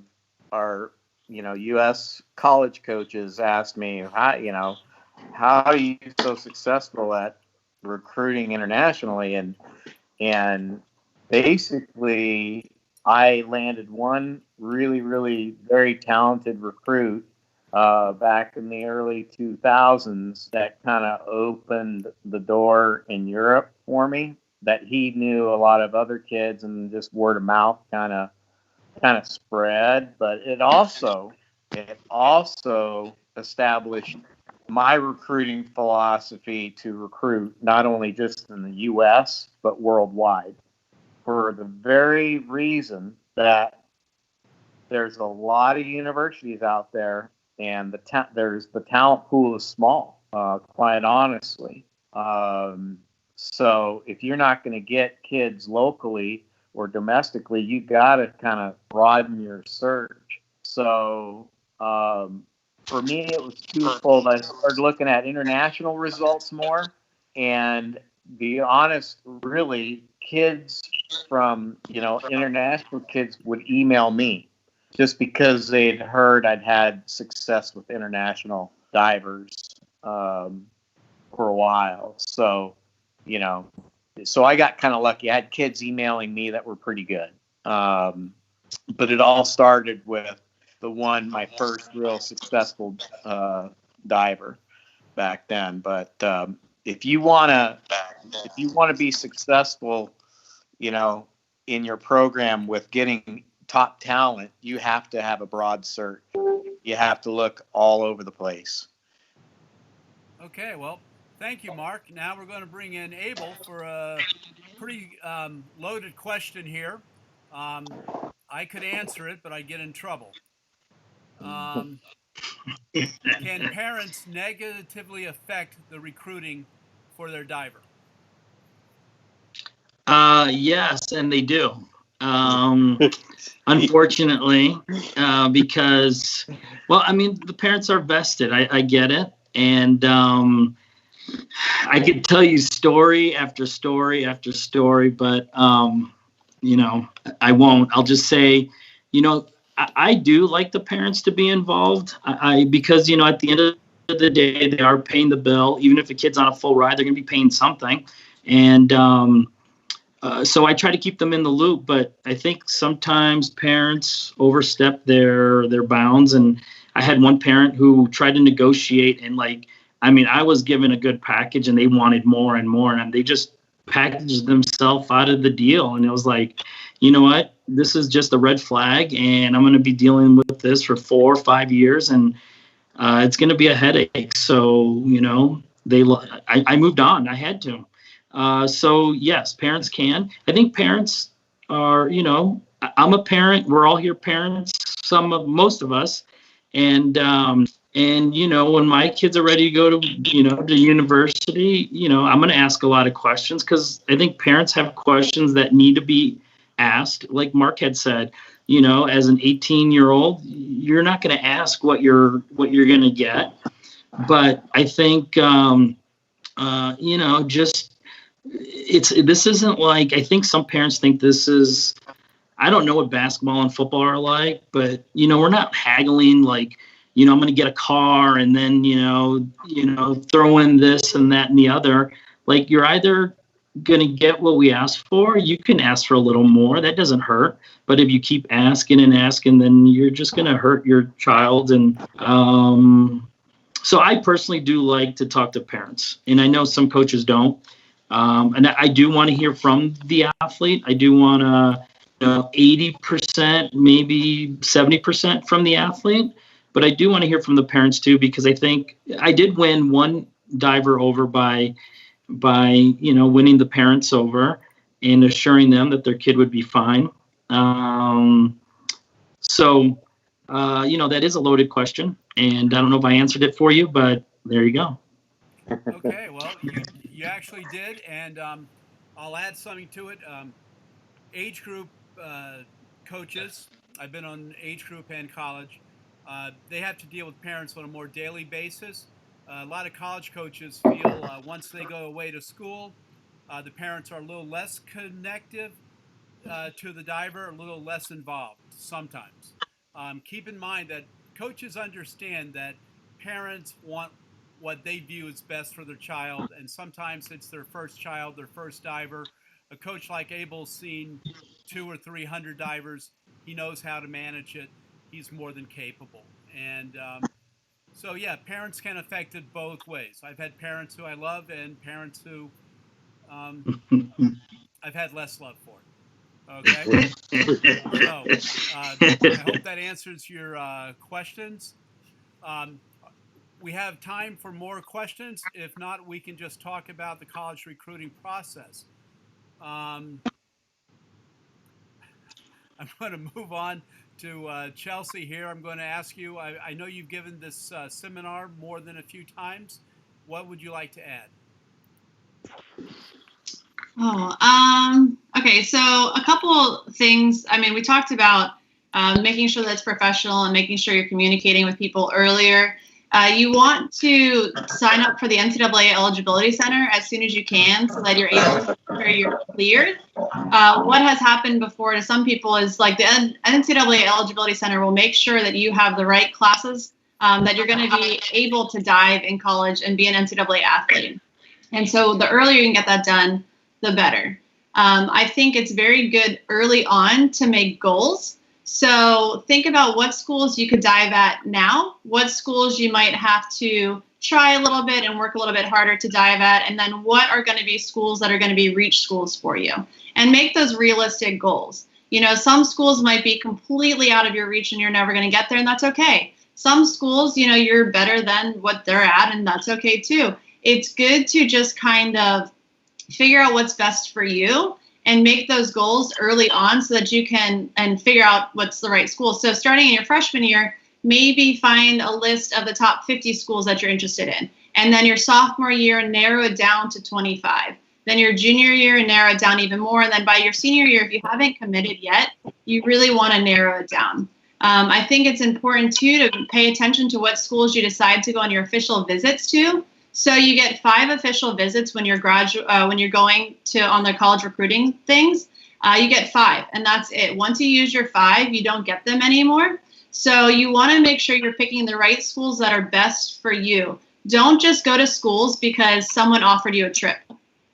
our, U.S. college coaches ask me, how are you so successful at recruiting internationally? And basically, I landed one really, really very talented recruit back in the early 2000s that kind of opened the door in Europe for me. That he knew a lot of other kids, and just word of mouth kind of spread. But it also established my recruiting philosophy to recruit not only just in the U.S. but worldwide, for the very reason that there's a lot of universities out there, and the talent pool is small, quite honestly. So if you're not going to get kids locally or domestically, you got to kind of broaden your search. So for me, it was twofold. I started looking at international results more, and be honest, really, kids from, international kids would email me just because they'd heard I'd had success with international divers for a while. So, so I got kind of lucky. I had kids emailing me that were pretty good. But it all started with my first real successful diver back then. But if you want to be successful, in your program with getting top talent, you have to have a broad search. You have to look all over the place. Okay, well, thank you, Mark. Now we're going to bring in Abel for a pretty loaded question here. I could answer it, but I'd get in trouble. Can parents negatively affect the recruiting for their diver? Yes, and they do. Unfortunately, because, the parents are vested. I get it. And I could tell you story after story after story, but, I won't. I'll just say, I do like the parents to be involved. Because, at the end of the day, they are paying the bill. Even if a kid's on a full ride, they're going to be paying something. And so I try to keep them in the loop, but I think sometimes parents overstep their bounds. And I had one parent who tried to negotiate, and I was given a good package and they wanted more and more, and they just packaged themselves out of the deal. And it was like, you know what, this is just a red flag, and I'm going to be dealing with this for 4 or 5 years, and it's going to be a headache. So, I moved on. I had to. So yes, parents can. I think parents are, I'm a parent. We're all here parents, most of us. And when my kids are ready to go to, to university, I'm going to ask a lot of questions, because I think parents have questions that need to be asked. Like Mark had said, as an 18-year-old, you're not going to ask what you're going to get. But I think, this isn't like, I think some parents think this is, I don't know what basketball and football are like, but, we're not haggling like, I'm going to get a car and then, throw in this and that and the other. Like, you're either going to get what we asked for. You can ask for a little more. That doesn't hurt. But if you keep asking and asking, then you're just going to hurt your child. And so I personally do like to talk to parents, and I know some coaches don't. And I do want to hear from the athlete. I do want to, 80%, maybe 70% from the athlete. But I do want to hear from the parents too, because I think I did win one diver over by winning the parents over and assuring them that their kid would be fine. So that is a loaded question, and I don't know if I answered it for you, but there you go. Okay, well, you actually did, and I'll add something to it. Age group coaches, I've been on age group and college. They have to deal with parents on a more daily basis. A lot of college coaches feel once they go away to school, the parents are a little less connective to the diver, a little less involved sometimes. Keep in mind that coaches understand that parents want what they view as best for their child, and sometimes it's their first child, their first diver. A coach like Abel's seen 200 or 300 divers. He knows how to manage it. He's more than capable. And so, yeah, parents can affect it both ways. I've had parents who I love and parents who I've had less love for. Okay? So I hope that answers your questions. We have time for more questions. If not, we can just talk about the college recruiting process. I'm going to move on to Chelsea here. I'm going to ask you, I know you've given this seminar more than a few times. What would you like to add? Okay, so a couple things. I mean, we talked about making sure that it's professional and making sure you're communicating with people earlier. You want to sign up for the NCAA Eligibility Center as soon as you can so that you're able to ensure you're cleared. What has happened before to some people is like the NCAA Eligibility Center will make sure that you have the right classes, that you're going to be able to dive in college and be an NCAA athlete. And so the earlier you can get that done, the better. I think it's very good early on to make goals. So think about what schools you could dive at now, what schools you might have to try a little bit and work a little bit harder to dive at, and then what are going to be schools that are going to be reach schools for you. And make those realistic goals. You know, some schools might be completely out of your reach and you're never going to get there, and that's okay. Some schools, you know, you're better than what they're at, and that's okay too. It's good to just kind of figure out what's best for you and make those goals early on so that you can and figure out what's the right school. So starting in your freshman year, maybe find a list of the top 50 schools that you're interested in. And then your sophomore year, narrow it down to 25. Then your junior year, narrow it down even more. And then by your senior year, if you haven't committed yet, you really want to narrow it down. I think it's important too to pay attention to what schools you decide to go on your official visits to. So you get 5 official visits when you're when you're going to on the college recruiting things. You get 5, and that's it. Once you use your 5, you don't get them anymore. So you want to make sure you're picking the right schools that are best for you. Don't just go to schools because someone offered you a trip.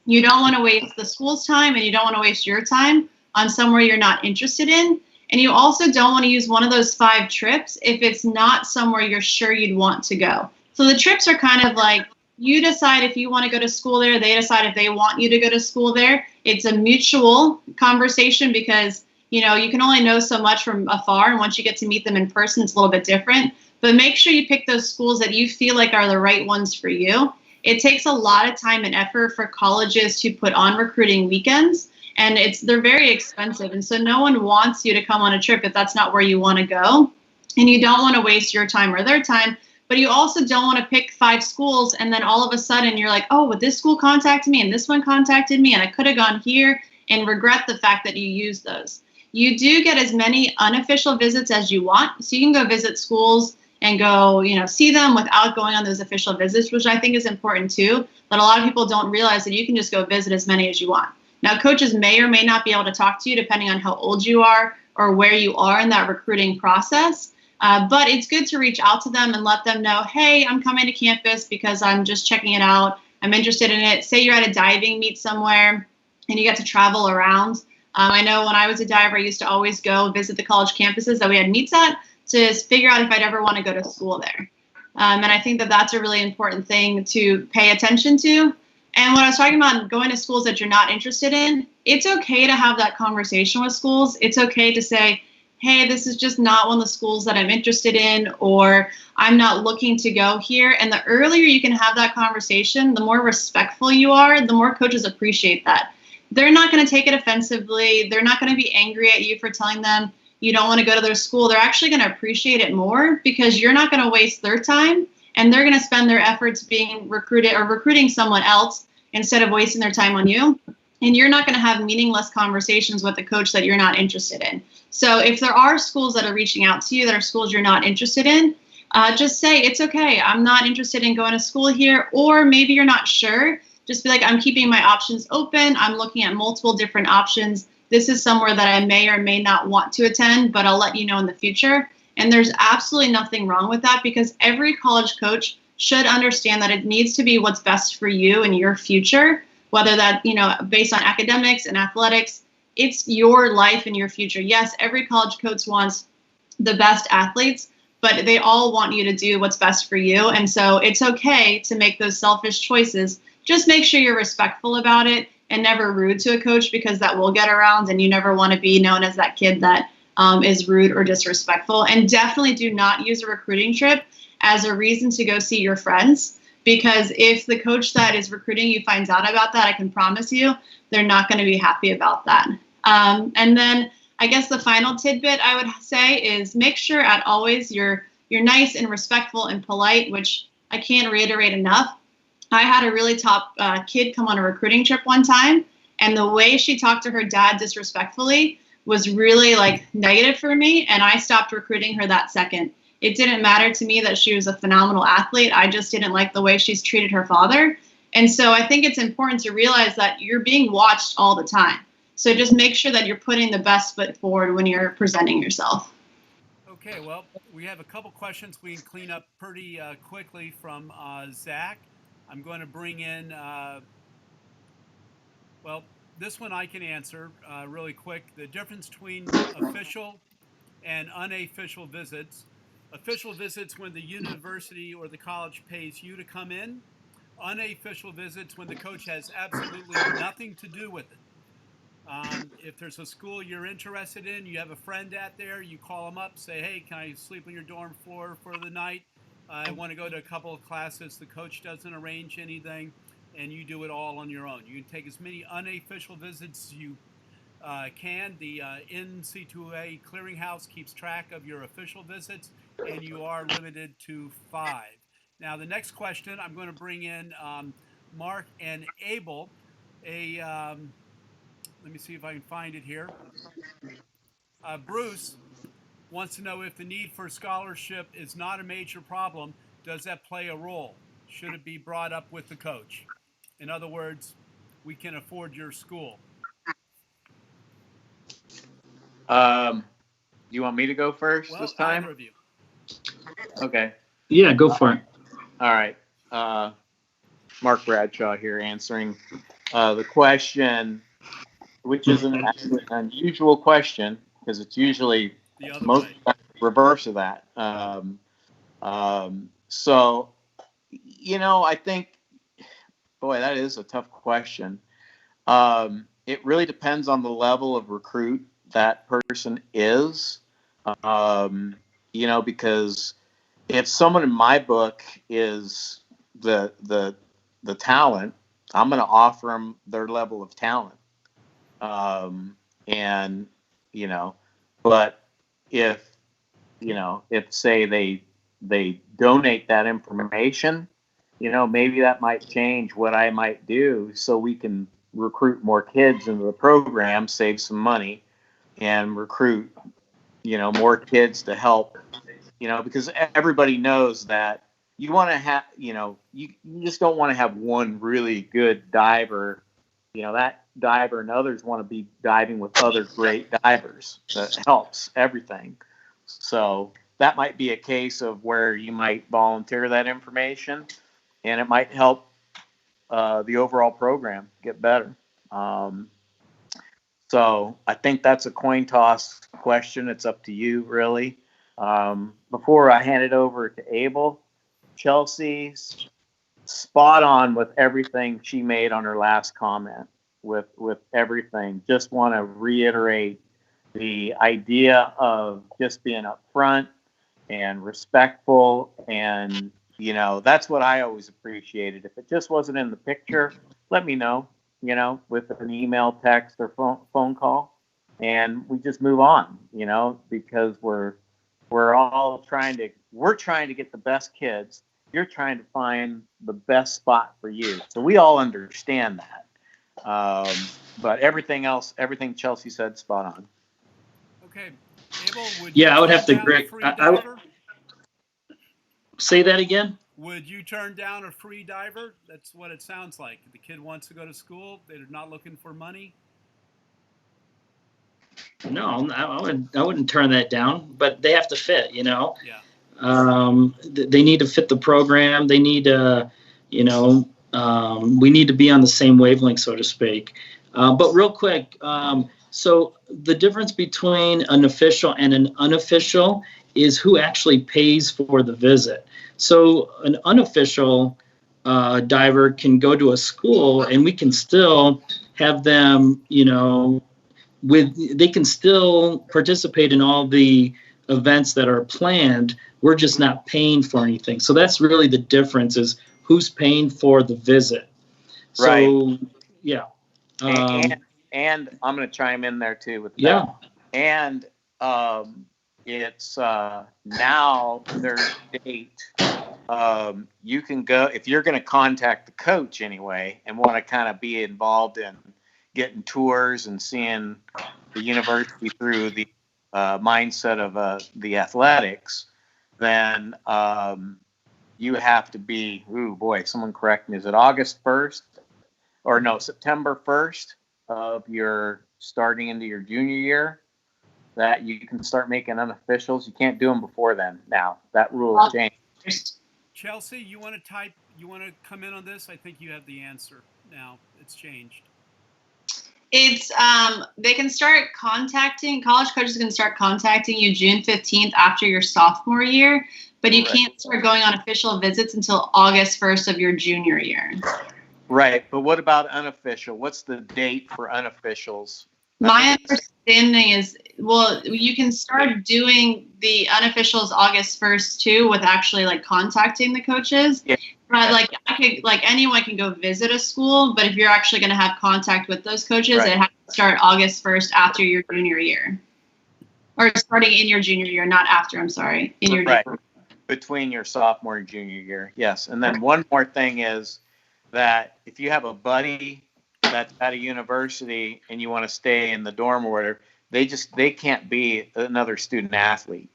You don't want to waste the school's time, and you don't want to waste your time on somewhere you're not interested in. And you also don't want to use one of those 5 trips if it's not somewhere you're sure you'd want to go. So the trips are kind of like, you decide if you want to go to school there, they decide if they want you to go to school there. It's a mutual conversation because, you know, you can only know so much from afar, and once you get to meet them in person, it's a little bit different. But make sure you pick those schools that you feel like are the right ones for you. It takes a lot of time and effort for colleges to put on recruiting weekends, and they're very expensive. And so no one wants you to come on a trip if that's not where you want to go, and you don't want to waste your time or their time. But you also don't want to pick 5 schools and then all of a sudden you're like, oh, well, this school contacted me and this one contacted me and I could have gone here, and regret the fact that you used those. You do get as many unofficial visits as you want. So you can go visit schools and go, you know, see them without going on those official visits, which I think is important too. But a lot of people don't realize that you can just go visit as many as you want. Now, coaches may or may not be able to talk to you depending on how old you are or where you are in that recruiting process. But it's good to reach out to them and let them know, hey, I'm coming to campus because I'm just checking it out. I'm interested in it. Say you're at a diving meet somewhere and you get to travel around. I know when I was a diver, I used to always go visit the college campuses that we had meets at to figure out if I'd ever want to go to school there. And I think that that's a really important thing to pay attention to. And when I was talking about going to schools that you're not interested in, it's okay to have that conversation with schools. It's okay to say, hey, this is just not one of the schools that I'm interested in, or I'm not looking to go here. And the earlier you can have that conversation, the more respectful you are, the more coaches appreciate that. They're not going to take it offensively. They're not going to be angry at you for telling them you don't want to go to their school. They're actually going to appreciate it more because you're not going to waste their time, and they're going to spend their efforts being recruited or recruiting someone else instead of wasting their time on you. And you're not going to have meaningless conversations with a coach that you're not interested in. So if there are schools that are reaching out to you that are schools you're not interested in, just say, it's okay, I'm not interested in going to school here. Or maybe you're not sure. Just be like, I'm keeping my options open. I'm looking at multiple different options. This is somewhere that I may or may not want to attend, but I'll let you know in the future. And there's absolutely nothing wrong with that, because every college coach should understand that it needs to be what's best for you and your future. Whether that, you know, based on academics and athletics, it's your life and your future. Yes, every college coach wants the best athletes, but they all want you to do what's best for you. And so it's okay to make those selfish choices. Just make sure you're respectful about it and never rude to a coach, because that will get around and you never want to be known as that kid that is rude or disrespectful. And definitely do not use a recruiting trip as a reason to go see your friends. Because if the coach that is recruiting you finds out about that, I can promise you they're not going to be happy about that. And then I guess the final tidbit I would say is make sure at always you're nice and respectful and polite, which I can't reiterate enough. I had a really top kid come on a recruiting trip one time, and the way she talked to her dad disrespectfully was really like negative for me, and I stopped recruiting her that second. It didn't matter to me that she was a phenomenal athlete. I just didn't like the way she's treated her father. And so I think it's important to realize that you're being watched all the time. So just make sure that you're putting the best foot forward when you're presenting yourself. Okay, well, we have a couple questions we can clean up pretty quickly from Zach. I'm going to bring in, well, this one I can answer really quick. The difference between official and unofficial visits. Official visits when the university or the college pays you to come in. Unofficial visits when the coach has absolutely nothing to do with it. If there's a school you're interested in, you have a friend out there, you call them up, say, hey, can I sleep on your dorm floor for the night? I want to go to a couple of classes. The coach doesn't arrange anything, and you do it all on your own. You can take as many unofficial visits as you can. The NC2A clearinghouse keeps track of your official visits, and you are limited to 5. Now, the next question, I'm going to bring in Mark and Abel. Let me see if I can find it here. Bruce wants to know if the need for scholarship is not a major problem. Does that play a role? Should it be brought up with the coach? In other words, we can afford your school. You want me to go first this time? Either of you. Okay. Yeah, go for it. All right. Mark Bradshaw here answering the question, which is an unusual question because it's usually most reverse of that. So, I think, boy, that is a tough question. It really depends on the level of recruit that person is, because if someone in my book is the talent, I'm going to offer them their level of talent. But if say they donate that information, maybe that might change what I might do so we can recruit more kids into the program, save some money, and recruit, more kids to help, because everybody knows that you want to have, you just don't want to have one really good diver, that diver and others want to be diving with other great divers. That helps everything. So that might be a case of where you might volunteer that information and it might help the overall program get better. So I think that's a coin toss question. It's up to you, really. Before I hand it over to Abel, Chelsea's spot on with everything she made on her last comment, with everything. Just want to reiterate the idea of just being upfront and respectful, and that's what I always appreciated. If it just wasn't in the picture, let me know, with an email, text, or phone call, and we just move on, because we're trying to get the best kids. You're trying to find the best spot for you. So we all understand that. But everything Chelsea said, spot on. Okay, Abel, I would have to agree. Say that again. Would you turn down a free diver? That's what it sounds like. The kid wants to go to school. They're not looking for money. No, I wouldn't turn that down. But they have to fit, Yeah. They need to fit the program. They need to, we need to be on the same wavelength, so to speak. But real quick, so the difference between an official and an unofficial is who actually pays for the visit. So an unofficial diver can go to a school and we can still have them, they can still participate in all the events that are planned. We're just not paying for anything. So that's really the difference, is who's paying for the visit. Right. So, yeah. And I'm going to chime in there too with that. Yeah. And it's now there's a date. You can go, if you're going to contact the coach anyway and want to kind of be involved in getting tours and seeing the university through the mindset of the athletics, then you have to be, ooh boy, someone correct me, is it August 1st? Or no, September 1st of your starting into your junior year that you can start making unofficials. You can't do them before then now. That rule has changed. Chelsea, you want to come in on this? I think you have the answer now. It's changed. It's they can start contacting, college coaches can start contacting you June 15th after your sophomore year, but you can't start going on official visits until August 1st of your junior year. Right, but what about unofficial? What's the date for unofficials? My understanding is, well, you can start doing the unofficials August 1st too, with actually like contacting the coaches. Yeah. But like anyone can go visit a school, but if you're actually going to have contact with those coaches, Right. it has to start August 1st after your junior year, or starting in your junior year, not after. I'm sorry, in your right. Between your sophomore and junior year, yes. And then one more thing is that if you have a buddy that's at a university and you want to stay in the dorm or whatever, they can't be another student athlete,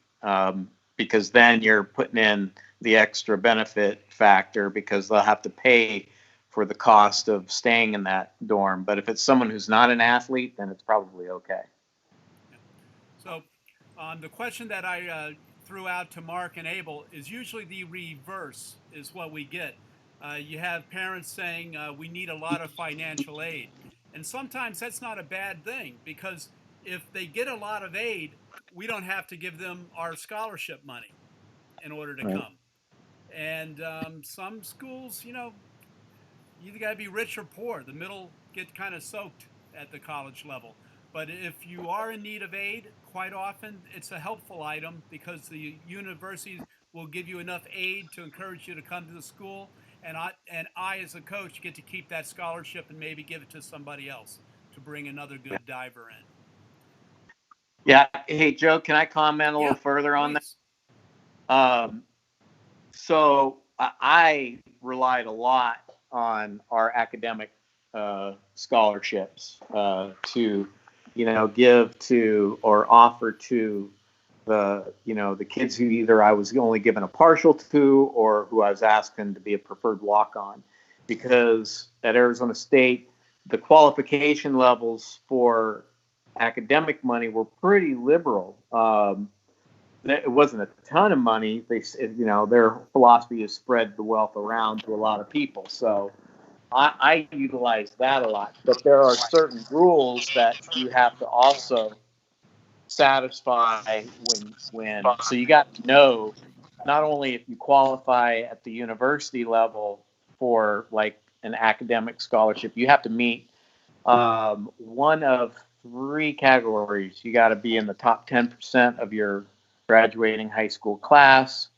because then you're putting in the extra benefit factor because they'll have to pay for the cost of staying in that dorm. But if it's someone who's not an athlete, then it's probably okay. So the question that I threw out to Mark and Abel is usually the reverse is what we get. You have parents saying we need a lot of financial aid. And sometimes that's not a bad thing, because if they get a lot of aid, we don't have to give them our scholarship money in order to come. And some schools, you either got to be rich or poor. The middle get kind of soaked at the college level. But if you are in need of aid, quite often it's a helpful item, because the universities will give you enough aid to encourage you to come to the school. And I, as a coach, get to keep that scholarship and maybe give it to somebody else to bring another good diver in. Yeah. Hey, Joe, can I comment a little further on that? So I relied a lot on our academic scholarships to, give to or offer to the kids who either I was only given a partial to or who I was asking to be a preferred walk-on. Because at Arizona State, the qualification levels for academic money were pretty liberal. It wasn't a ton of money. Their philosophy is spread the wealth around to a lot of people. So I utilized that a lot. But there are certain rules that you have to also satisfy when. So you got to know not only if you qualify at the university level for like an academic scholarship, you have to meet one of three categories. You got to be in the top 10% of your graduating high school class.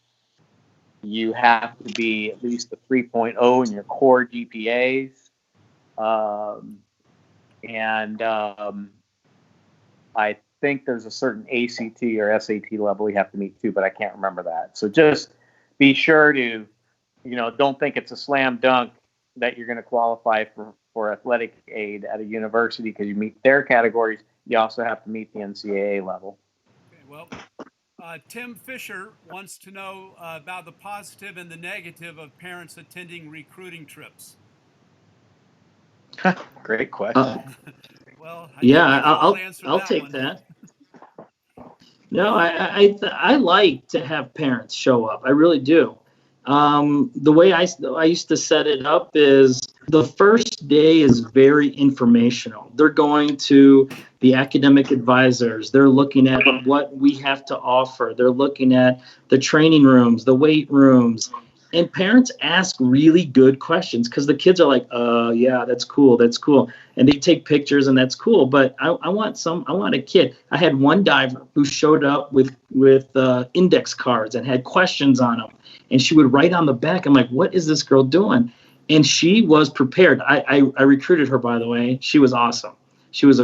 You have to be at least a 3.0 in your core GPAs. I think there's a certain ACT or SAT level you have to meet too, but I can't remember that. So just be sure to, don't think it's a slam dunk that you're going to qualify for athletic aid at a university because you meet their categories. You also have to meet the NCAA level. Okay, well, Tim Fisher wants to know about the positive and the negative of parents attending recruiting trips. Great question. Well, I'll take that. No, I like to have parents show up. I really do. The way I used to set it up is the first day is very informational. They're going to the academic advisors. They're looking at what we have to offer. They're looking at the training rooms, the weight rooms. And parents ask really good questions because the kids are like, yeah, that's cool. And they take pictures and that's cool. But I want a kid. I had one diver who showed up with index cards and had questions on them. And she would write on the back. I'm like, what is this girl doing? And she was prepared. I recruited her, by the way. She was awesome. She was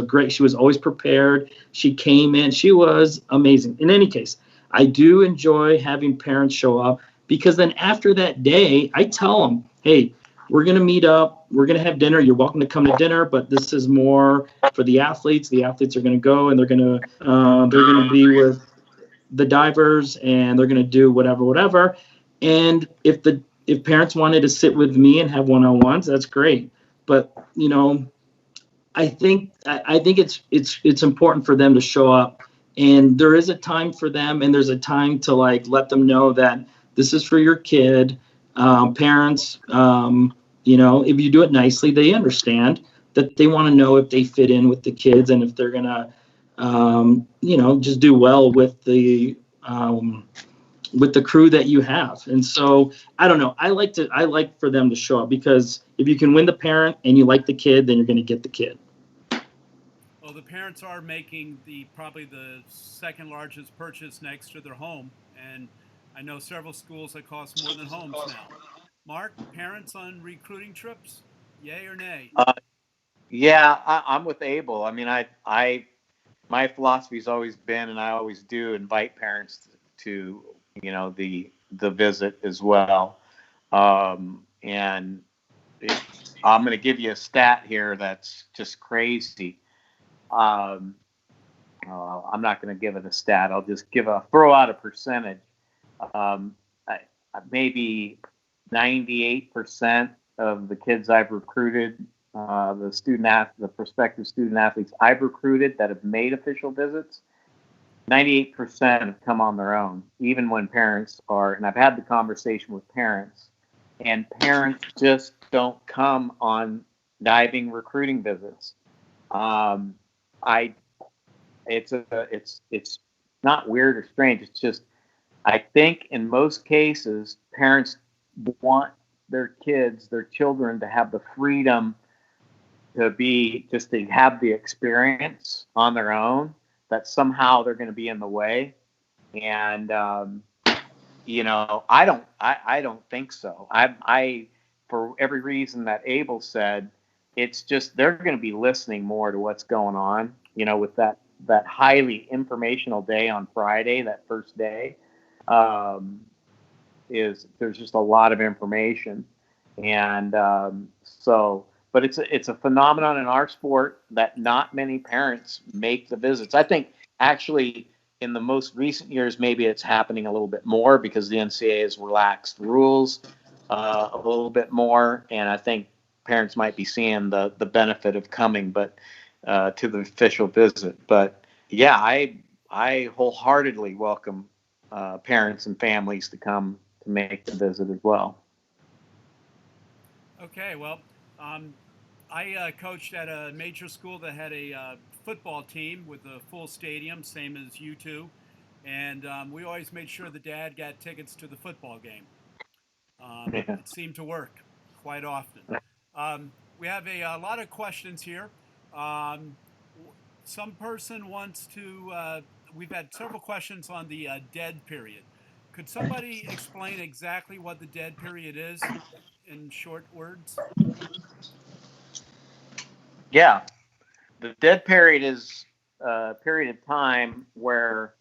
always prepared. She came in. She was amazing. In any case, I do enjoy having parents show up. Because then after that day, I tell them, hey, we're going to meet up. We're going to have dinner. You're welcome to come to dinner, but this is more for the athletes. The athletes are going to go and they're going to be with the divers and they're going to do whatever. And if parents wanted to sit with me and have one-on-ones, that's great. But, I think it's important for them to show up, and there is a time for them, and there's a time to like let them know that this is for your kid. Parents, if you do it nicely, they understand that they want to know if they fit in with the kids and if they're gonna, just do well with the crew that you have. And so I don't know. I like for them to show up, because if you can win the parent and you like the kid, then you're going to get the kid. Well, the parents are making probably the second largest purchase next to their home, and I know several schools that cost more than homes now. Mark, parents on recruiting trips, yay or nay? Yeah, I'm with Abel. I mean, my philosophy's always been, and I always do invite parents to, the visit as well. And I'm going to give you a stat here that's just crazy. I'm not going to give it a stat. I'll just throw out a percentage. Maybe 98% of the kids I've recruited, the prospective student athletes I've recruited that have made official visits, 98% have come on their own, even when parents are, and I've had the conversation with parents, and parents just don't come on diving recruiting visits. It's not weird or strange. It's just, I think in most cases, parents want their children to have the freedom to have the experience on their own, that somehow they're going to be in the way. And, I don't think so. I, for every reason that Abel said, it's just, they're going to be listening more to what's going on, with that highly informational day on Friday, that first day, there's just a lot of information. And, but it's a phenomenon in our sport that not many parents make the visits. I think actually in the most recent years, maybe it's happening a little bit more because the NCAA has relaxed rules a little bit more, and I think parents might be seeing the benefit of coming, but to the official visit. But yeah, I wholeheartedly welcome parents and families to come to make the visit as well. Okay, well, I coached at a major school that had a football team with a full stadium, same as you two, and we always made sure the dad got tickets to the football game. It seemed to work quite often. We have a lot of questions here. Some person wants to, we've had several questions on the dead period. Could somebody explain exactly what the dead period is in short words? Yeah, the dead period is a period of time where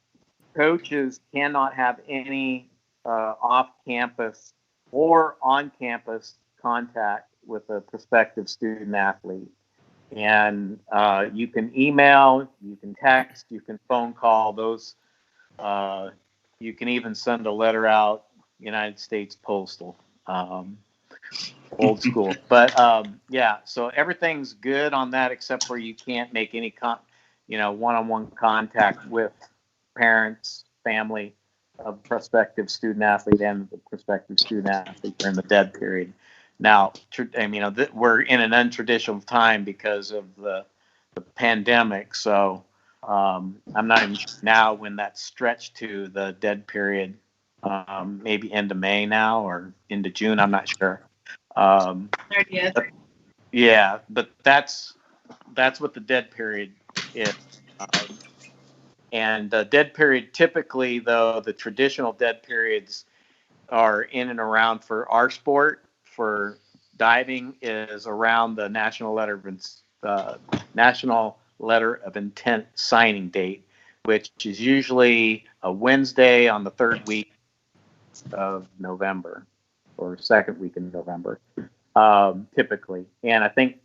coaches cannot have any off-campus or on-campus contact with a prospective student athlete. And you can email, you can text, you can phone call those. You can even send a letter out, United States Postal, old school. But yeah, so everything's good on that except for you can't make any one-on-one contact with parents, family of prospective student athlete and the prospective student athlete during the dead period. Now, we're in an untraditional time because of the pandemic, so I'm not even sure now when that's stretched to the dead period, maybe into May now or into June. I'm not sure. 30th. Yeah, but that's what the dead period is. And the dead period, typically, though, the traditional dead periods are in and around, for our sport, for diving, is around the National Letter of Intent signing date, which is usually a Wednesday on the third week of November or second week in November, typically. And I think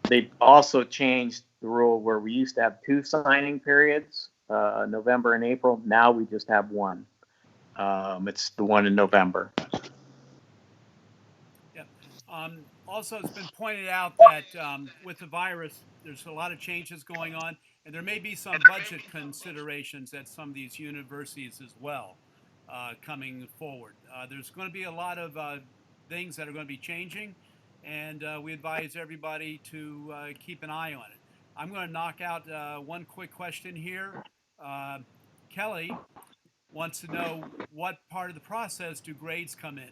they've also changed the rule where we used to have 2 signing periods November and April. Now we just have one. It's the one in November. Yeah. Also, it's been pointed out that with the virus, there's a lot of changes going on, and there may be some budget considerations at some of these universities as well coming forward. There's going to be a lot of things that are going to be changing, and we advise everybody to keep an eye on it. I'm going to knock out one quick question here. Kelly wants to know, what part of the process do grades come in?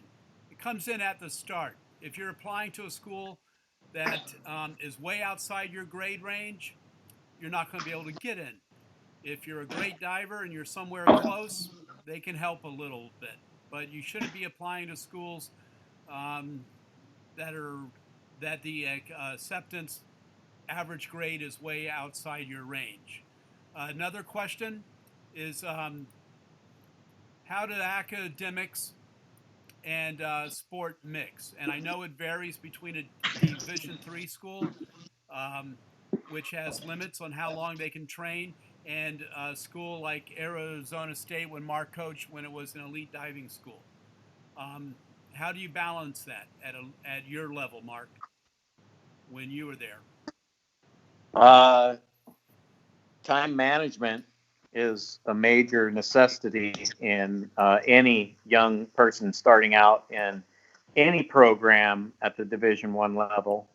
It comes in at the start. If you're applying to a school that is way outside your grade range, you're not going to be able to get in. If you're a great diver and you're somewhere close, they can help a little bit. But you shouldn't be applying to schools that the acceptance average grade is way outside your range. Another question is, how do academics and sport mix? And I know it varies between a Division III school, which has limits on how long they can train, and a school like Arizona State, when Mark coached, when it was an elite diving school. How do you balance that at your level, Mark, when you were there? Time management is a major necessity in any young person starting out in any program at the Division I level,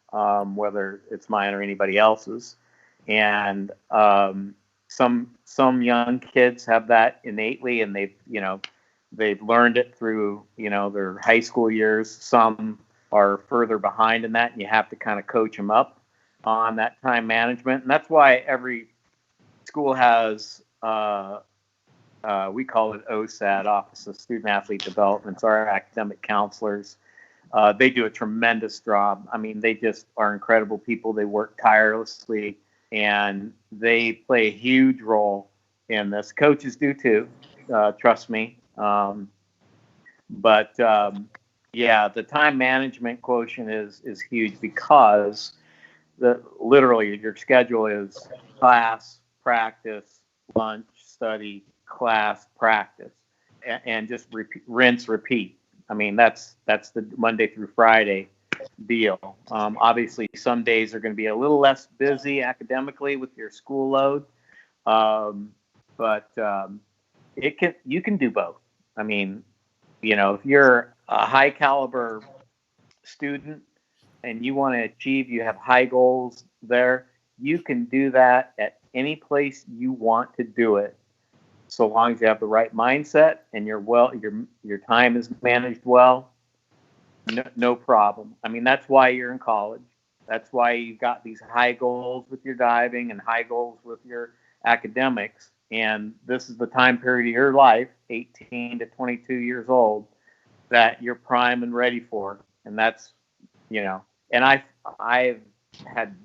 whether it's mine or anybody else's. And some young kids have that innately, and they've learned it through their high school years. Some are further behind in that, and you have to kind of coach them up on that time management. And that's why every school has we call it OSAD, Office of Student Athlete Development. It's our academic counselors. They do a tremendous job. I mean, they just are incredible people. They work tirelessly, and they play a huge role in this. Coaches do too, trust me. But the time management quotient is huge, because literally your schedule is class, practice, lunch, study, class, practice, and just rinse, repeat. I mean, that's the Monday through Friday deal. Obviously, some days are going to be a little less busy academically with your school load, but you can do both. I mean, if you're a high caliber student and you want to achieve, you have high goals there, you can do that at any place you want to do it, so long as you have the right mindset and your time is managed well. No problem. I mean, that's why you're in college. That's why you've got these high goals with your diving and high goals with your academics. And this is the time period of your life, 18 to 22 years old, that you're prime and ready for. And that's, and I've had,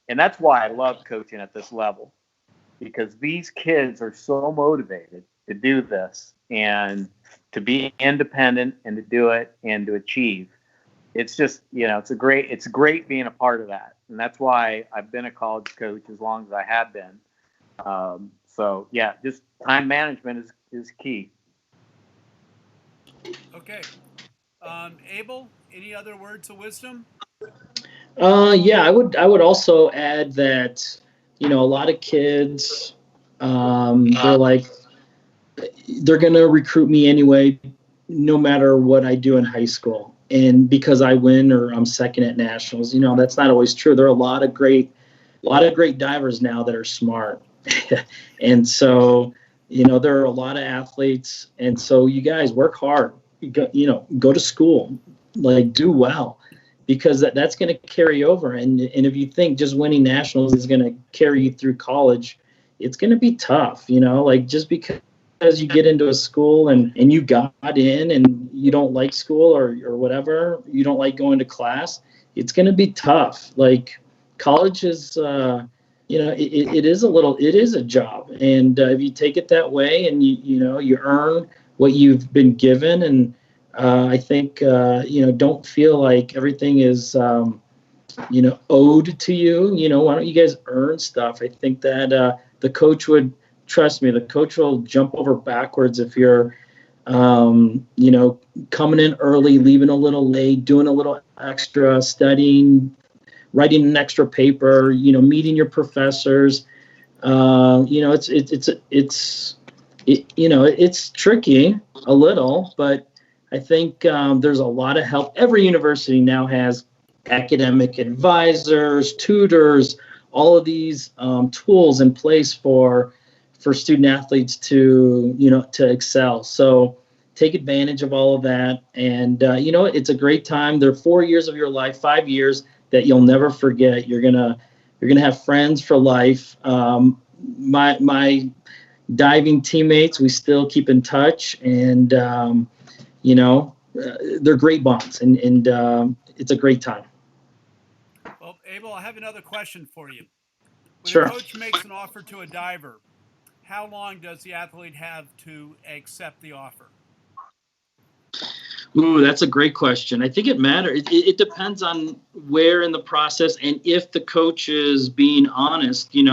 and that's why I love coaching at this level, because these kids are so motivated to do this and to be independent and to do it and to achieve. It's just, it's great being a part of that. And that's why I've been a college coach as long as I have been. So yeah, just time management is key. Okay. Abel, any other words of wisdom? I would also add that, a lot of kids, they're like, they're going to recruit me anyway, no matter what I do in high school. And because I win or I'm second at nationals, that's not always true. There are a lot of great divers now that are smart. And so, there are a lot of athletes. And so you guys work hard, go to school, do well, because that's going to carry over. And if you think just winning nationals is going to carry you through college, it's going to be tough, just because you get into a school and you got in and you don't like school or whatever, you don't like going to class, it's going to be tough. College is, it is a job. And if you take it that way and you earn what you've been given, and I think, don't feel like everything is, owed to you. Why don't you guys earn stuff? I think that the coach would trust me, the coach will jump over backwards if you're, coming in early, leaving a little late, doing a little extra, studying, writing an extra paper, meeting your professors. It's tricky a little, but I think there's a lot of help. Every university now has academic advisors, tutors, all of these tools in place for student athletes to excel. So take advantage of all of that, and it's a great time. There are 4 years of your life, 5 years that you'll never forget. You're gonna have friends for life. My diving teammates, we still keep in touch, and they're great bonds, and it's a great time. Well, Abel, I have another question for you. When a Sure. coach makes an offer to a diver, how long does the athlete have to accept the offer? Ooh, that's a great question. I think it matters. It depends on where in the process, and if the coach is being honest. There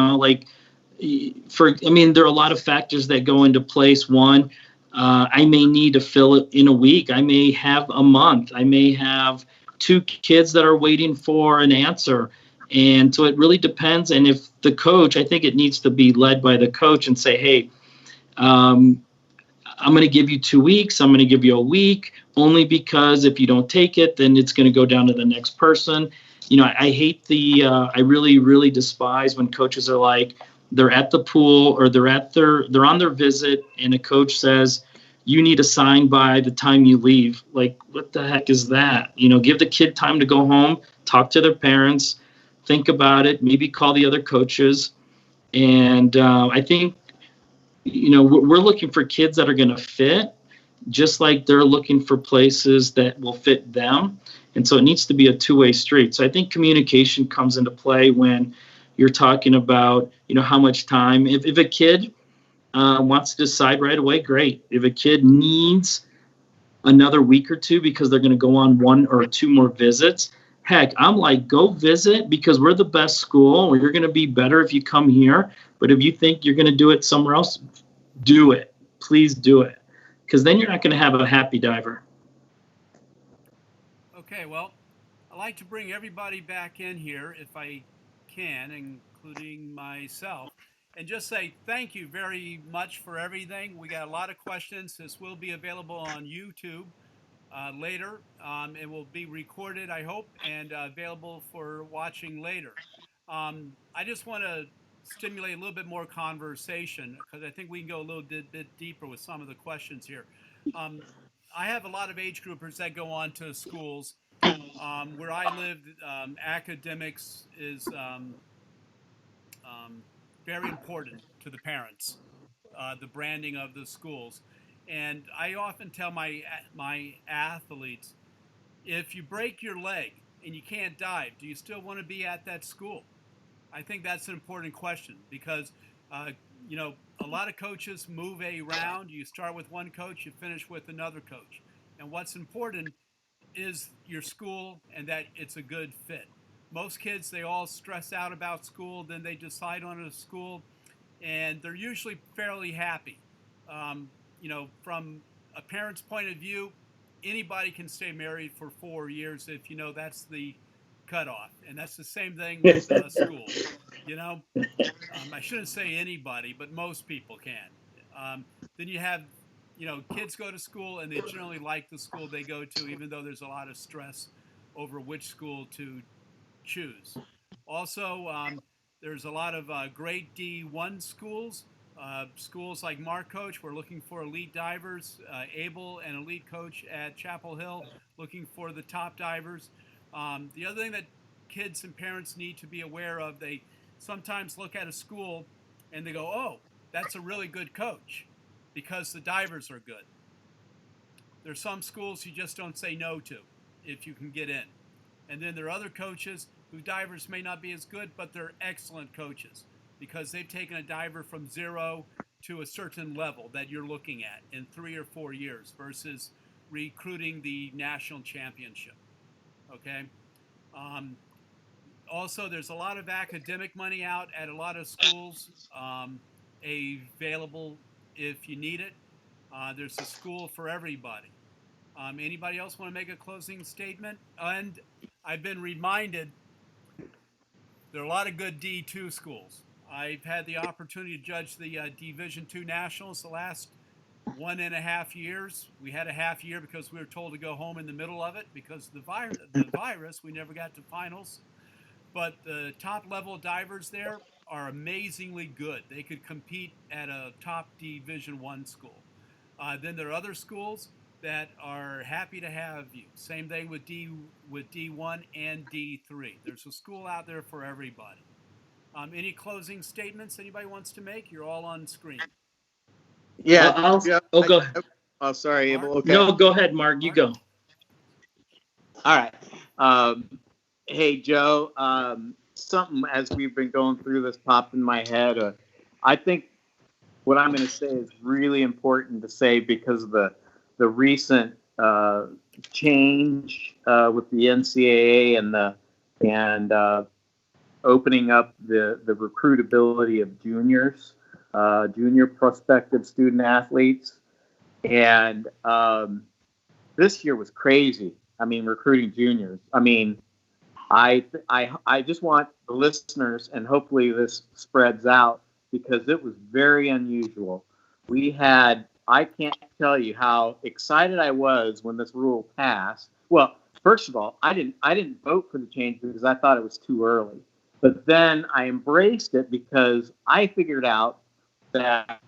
are a lot of factors that go into place. One, I may need to fill it in a week. I may have a month. I may have 2 kids that are waiting for an answer. And so it really depends. And if the coach, I think it needs to be led by the coach and say, hey, I'm going to give you 2 weeks. I'm going to give you a week, only because if you don't take it, then it's going to go down to the next person. I hate I really, really despise when coaches are like, they're at the pool or they're on their visit, and a coach says, you need to sign by the time you leave. Like, what the heck is that? Give the kid time to go home, talk to their parents, think about it, maybe call the other coaches. And I think, we're looking for kids that are going to fit, just like they're looking for places that will fit them. And so it needs to be a two-way street. So I think communication comes into play when you're talking about, how much time. If a kid wants to decide right away, great. If a kid needs another week or two because they're going to go on 1 or 2 more visits, heck, I'm like, go visit, because we're the best school. You're going to be better if you come here. But if you think you're going to do it somewhere else, do it. Please do it, because then you're not going to have a happy diver. Okay, well, I like to bring everybody back in here if I can, including myself, and just say thank you very much for everything. We got a lot of questions. This will be available on YouTube later. It will be recorded, I hope, and available for watching later. I just want to stimulate a little bit more conversation, because I think we can go a little bit deeper with some of the questions here. I have a lot of age groupers that go on to schools. Where I live, academics is very important to the parents, the branding of the schools. And I often tell my athletes, if you break your leg and you can't dive, do you still want to be at that school? I think that's an important question, because uh, a lot of coaches move around. You start with one coach, you finish with another coach. And what's important is your school and that it's a good fit. Most kids, they all stress out about school, then they decide on a school, and they're usually fairly happy. From a parent's point of view, anybody can stay married for 4 years if that's the cutoff, and that's the same thing with school. I shouldn't say anybody, but most people can. Then you have, kids go to school and they generally like the school they go to, even though there's a lot of stress over which school to choose. Also, there's a lot of great D1 schools. Schools like Mark Coach, we're looking for elite divers. Abel, an elite coach at Chapel Hill, looking for the top divers. The other thing that kids and parents need to be aware of, they sometimes look at a school and they go, oh, that's a really good coach because the divers are good. There's some schools you just don't say no to if you can get in. And then there are other coaches whose divers may not be as good, but they're excellent coaches because they've taken a diver from zero to a certain level that you're looking at in 3 or 4 years versus recruiting the national championship. Okay. Also, there's a lot of academic money out at a lot of schools. available if you need it. There's a school for everybody. Anybody else want to make a closing statement? And I've been reminded there are a lot of good D2 schools. I've had the opportunity to judge the Division II Nationals the last 1.5 years. We had a half year because we were told to go home in the middle of it because of the virus. We never got to finals. But the top level divers there are amazingly good. They could compete at a top Division I school. Then there are other schools that are happy to have you. Same thing with D1 and D3. There's a school out there for everybody. Any closing statements anybody wants to make? You're all on screen. Yeah. Go ahead. Oh, sorry, Mark? Abel. Okay. No, go ahead, Mark. You go. All right. Hey, Joe. Something as we've been going through this popped in my head. I think what I'm going to say is really important to say because of the recent change with the NCAA and opening up the recruitability of juniors, junior prospective student athletes, and this year was crazy. I mean, recruiting juniors. I mean, I just want the listeners, and hopefully this spreads out because it was very unusual. I can't tell you how excited I was when this rule passed. Well, first of all, I didn't vote for the change because I thought it was too early. But then I embraced it because I figured out that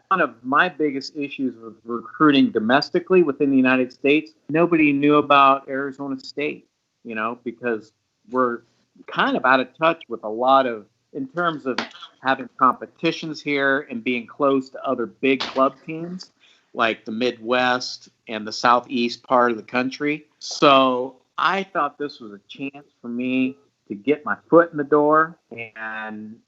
one of my biggest issues with recruiting domestically within the United States, nobody knew about Arizona State, because we're kind of out of touch with a lot of, in terms of having competitions here and being close to other big club teams like the Midwest and the Southeast part of the country. So I thought this was a chance for me to get my foot in the door and,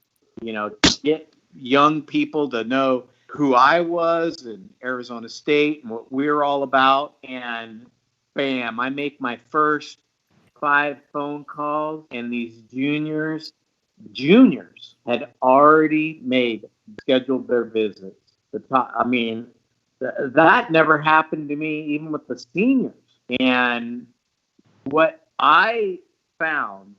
get young people to know who I was and Arizona State and what we're all about. And bam, I make my first 5 phone calls, and these juniors had already scheduled their visits. That never happened to me even with the seniors. And what I found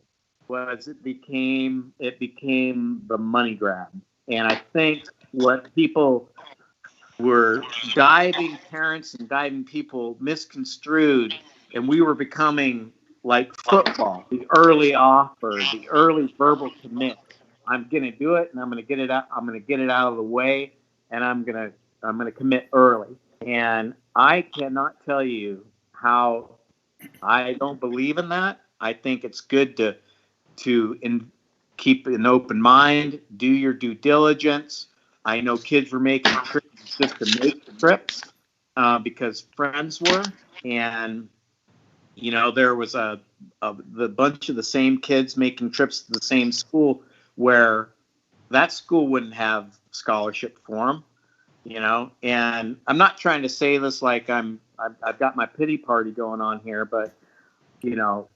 was it became the money grab. And I think what people were guiding parents and guiding people misconstrued, and we were becoming like football, the early offer, the early verbal commit. I'm going to do it, and I'm going to get it out. I'm going to get it out of the way, and I'm going to commit early. And I cannot tell you how I don't believe in that. I think it's good to keep an open mind, do your due diligence. I know kids were making trips just to make trips because friends were, and there was the bunch of the same kids making trips to the same school where that school wouldn't have scholarship for them, And I'm not trying to say this like I've got my pity party going on here, but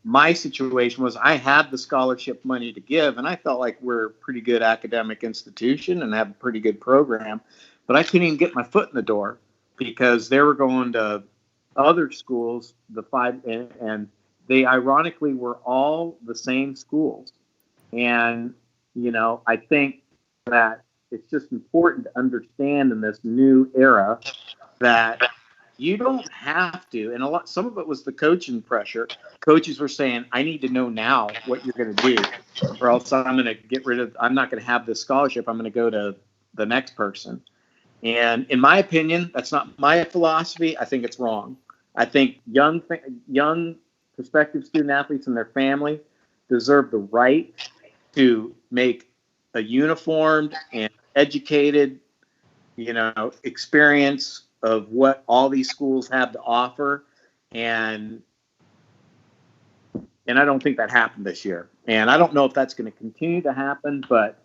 my situation was I had the scholarship money to give, and I felt like we're a pretty good academic institution and have a pretty good program, but I couldn't even get my foot in the door because they were going to other schools, and they ironically were all the same schools. And, I think that it's just important to understand in this new era that you don't have to, and some of it was the coaching pressure. Coaches were saying, I need to know now what you're going to do, or else I'm not going to have this scholarship. I'm going to go to the next person. And in my opinion, that's not my philosophy. I think it's wrong. I think young prospective student athletes and their family deserve the right to make a uniformed and educated, experience of what all these schools have to offer, and I don't think that happened this year, and I don't know if that's going to continue to happen, but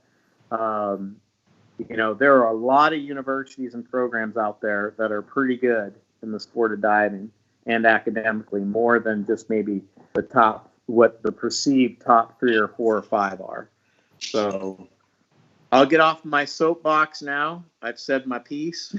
there are a lot of universities and programs out there that are pretty good in the sport of diving and academically, more than just maybe what the perceived top 3 or 4 or 5 are. So I'll get off my soapbox now. I've said my piece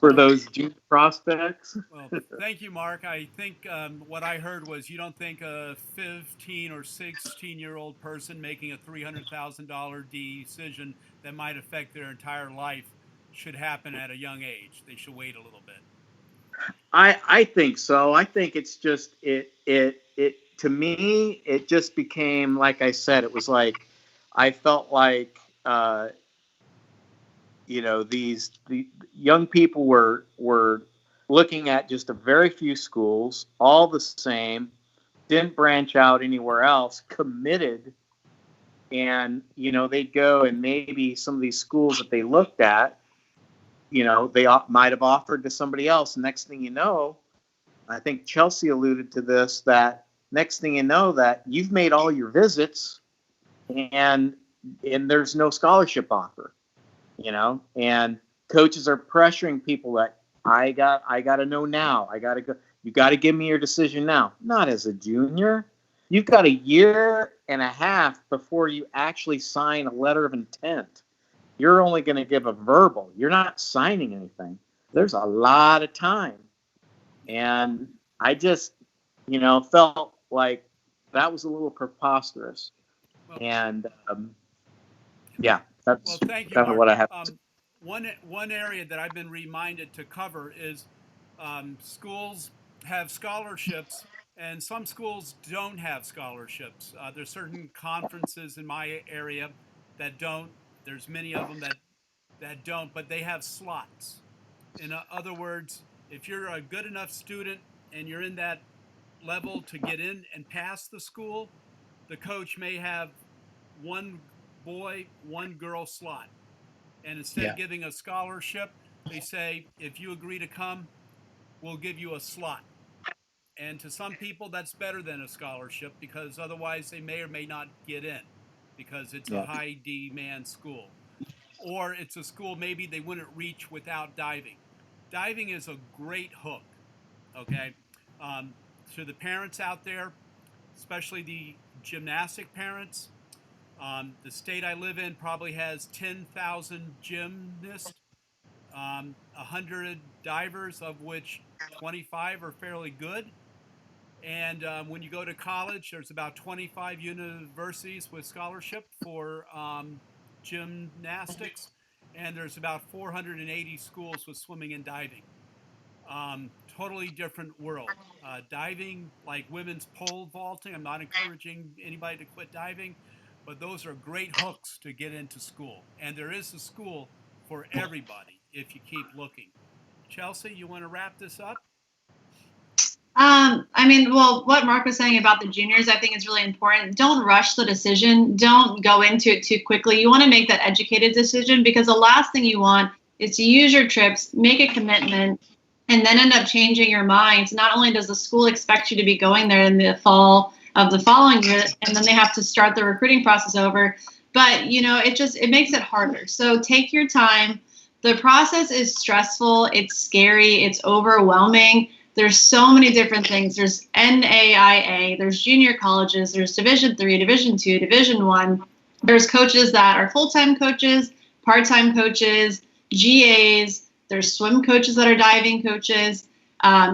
for those junior prospects. Well, thank you, Mark. I think what I heard was you don't think a 15 or 16-year-old person making a $300,000 decision that might affect their entire life should happen at a young age. They should wait a little bit. I think so. I think it's just it to me it just became, like I said, it was like I felt like the young people were looking at just a very few schools, all the same, didn't branch out anywhere else, committed, and they'd go, and maybe some of these schools that they looked at, they might have offered to somebody else. Next thing you know, I think Chelsea alluded to this, that next thing you know that you've made all your visits and there's no scholarship offer, and coaches are pressuring people that I got to know now. I got to go. You got to give me your decision now. Not as a junior. You've got a year and a half before you actually sign a letter of intent. You're only going to give a verbal. You're not signing anything. There's a lot of time. And I just, felt like that was a little preposterous. Well, and yeah, that's well, thank you, kind of Mark. what I have. One area that I've been reminded to cover is schools have scholarships, and some schools don't have scholarships. There's certain conferences in my area that don't. There's many of them that don't, but they have slots. In other words, if you're a good enough student and you're in that level to get in and pass the school, the coach may have one boy, one girl slot. And instead of giving a scholarship, they say, if you agree to come, we'll give you a slot. And to some people, that's better than a scholarship, because otherwise they may or may not get in because it's a high demand school. Or it's a school maybe they wouldn't reach without diving. Diving is a great hook, okay? To the parents out there, especially the gymnastic parents, the state I live in probably has 10,000 gymnasts, 100 divers, of which 25 are fairly good. And when you go to college, there's about 25 universities with scholarship for gymnastics, and there's about 480 schools with swimming and diving. Totally different world. Diving, like women's pole vaulting, I'm not encouraging anybody to quit diving, but those are great hooks to get into school. And there is a school for everybody if you keep looking. Chelsea, you want to wrap this up? What Mark was saying about the juniors, I think is really important. Don't rush the decision. Don't go into it too quickly. You want to make that educated decision, because the last thing you want is to use your trips, make a commitment, and then end up changing your mind. Not only does the school expect you to be going there in the fall of the following year, and then they have to start the recruiting process over, but it makes it harder. So take your time. The process is stressful. It's scary. It's overwhelming. There's so many different things. There's NAIA, there's junior colleges, there's Division III, Division II, Division I. There's coaches that are full-time coaches, part-time coaches, GAs. There's swim coaches that are diving coaches.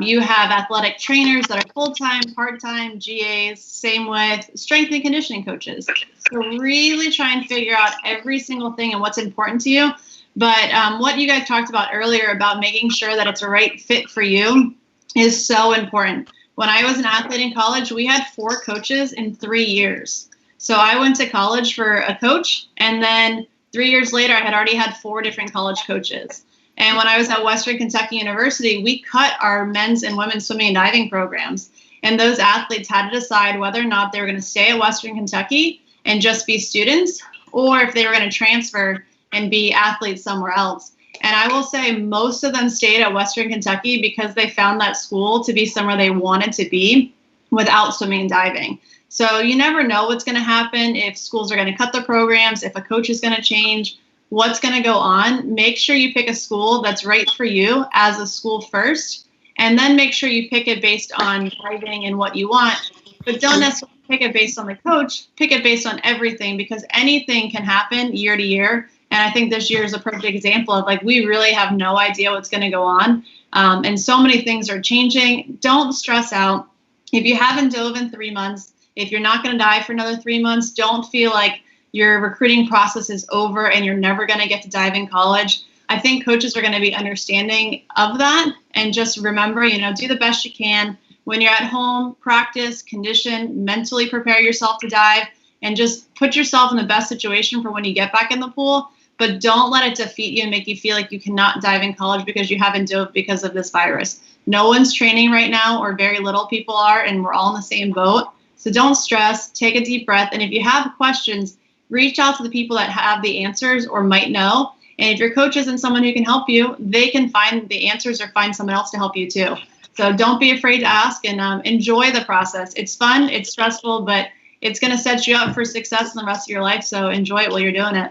You have athletic trainers that are full-time, part-time, GAs, same with strength and conditioning coaches. So really try and figure out every single thing and what's important to you. But what you guys talked about earlier about making sure that it's a right fit for you is so important. When I was an athlete in college, we had 4 coaches in 3 years. So I went to college for a coach, and then 3 years later, I had already had 4 different college coaches. And when I was at Western Kentucky University, we cut our men's and women's swimming and diving programs. And those athletes had to decide whether or not they were going to stay at Western Kentucky and just be students, or if they were going to transfer and be athletes somewhere else. And I will say most of them stayed at Western Kentucky because they found that school to be somewhere they wanted to be without swimming and diving. So you never know what's going to happen, if schools are going to cut their programs, if a coach is going to change, what's going to go on. Make sure you pick a school that's right for you as a school first, and then make sure you pick it based on diving and what you want. But don't necessarily pick it based on the coach, pick it based on everything, because anything can happen year to year. And I think this year is a perfect example of, like, we really have no idea what's going to go on. And so many things are changing. Don't stress out. If you haven't dove in 3 months, if you're not going to dive for another 3 months, don't feel like your recruiting process is over and you're never going to get to dive in college. I think coaches are going to be understanding of that. And just remember, do the best you can. When you're at home, practice, condition, mentally prepare yourself to dive, and just put yourself in the best situation for when you get back in the pool. But don't let it defeat you and make you feel like you cannot dive in college because you haven't dove because of this virus. No one's training right now, or very little people are, and we're all in the same boat. So don't stress, take a deep breath. And if you have questions, reach out to the people that have the answers or might know. And if your coach isn't someone who can help you, they can find the answers or find someone else to help you too. So don't be afraid to ask, and enjoy the process. It's fun, it's stressful, but it's going to set you up for success in the rest of your life. So enjoy it while you're doing it.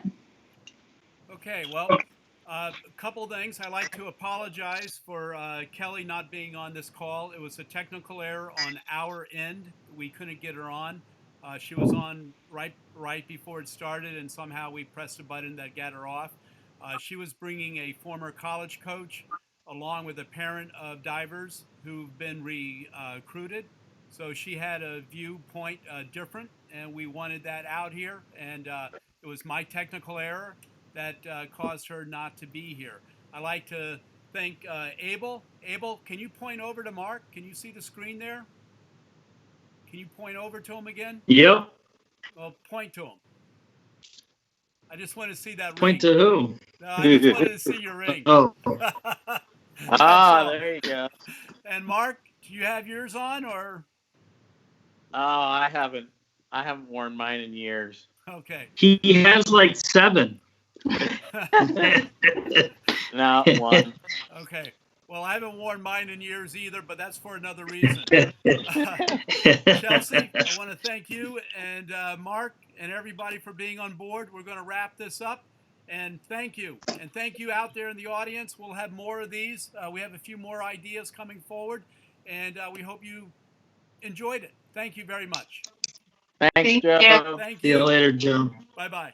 Okay, well, a couple things. I'd like to apologize for Kelly not being on this call. It was a technical error on our end. We couldn't get her on. She was on right before it started, and somehow we pressed a button that got her off. She was bringing a former college coach along with a parent of divers who've been recruited. So she had a viewpoint different, and we wanted that out here. And it was my technical error that caused her not to be here. I'd like to thank Abel. Abel, can you point over to Mark? Can you see the screen there? Can you point over to him again? Yep. Well, point to him. I just want to see that Point ring. to who? No, I just wanted to see your ring. Oh. There you go. And Mark, do you have yours on, or? Oh, I haven't worn mine in years. Okay. He has like 7. Not one. Okay. Well, I haven't worn mine in years either, but that's for another reason. Chelsea, I want to thank you and Mark and everybody for being on board. We're going to wrap this up, and thank you. And thank you out there in the audience. We'll have more of these. We have a few more ideas coming forward, and we hope you enjoyed it. Thank you very much. Thanks, Thank Joe. you. Thank See you you. later, Joe. Bye-bye.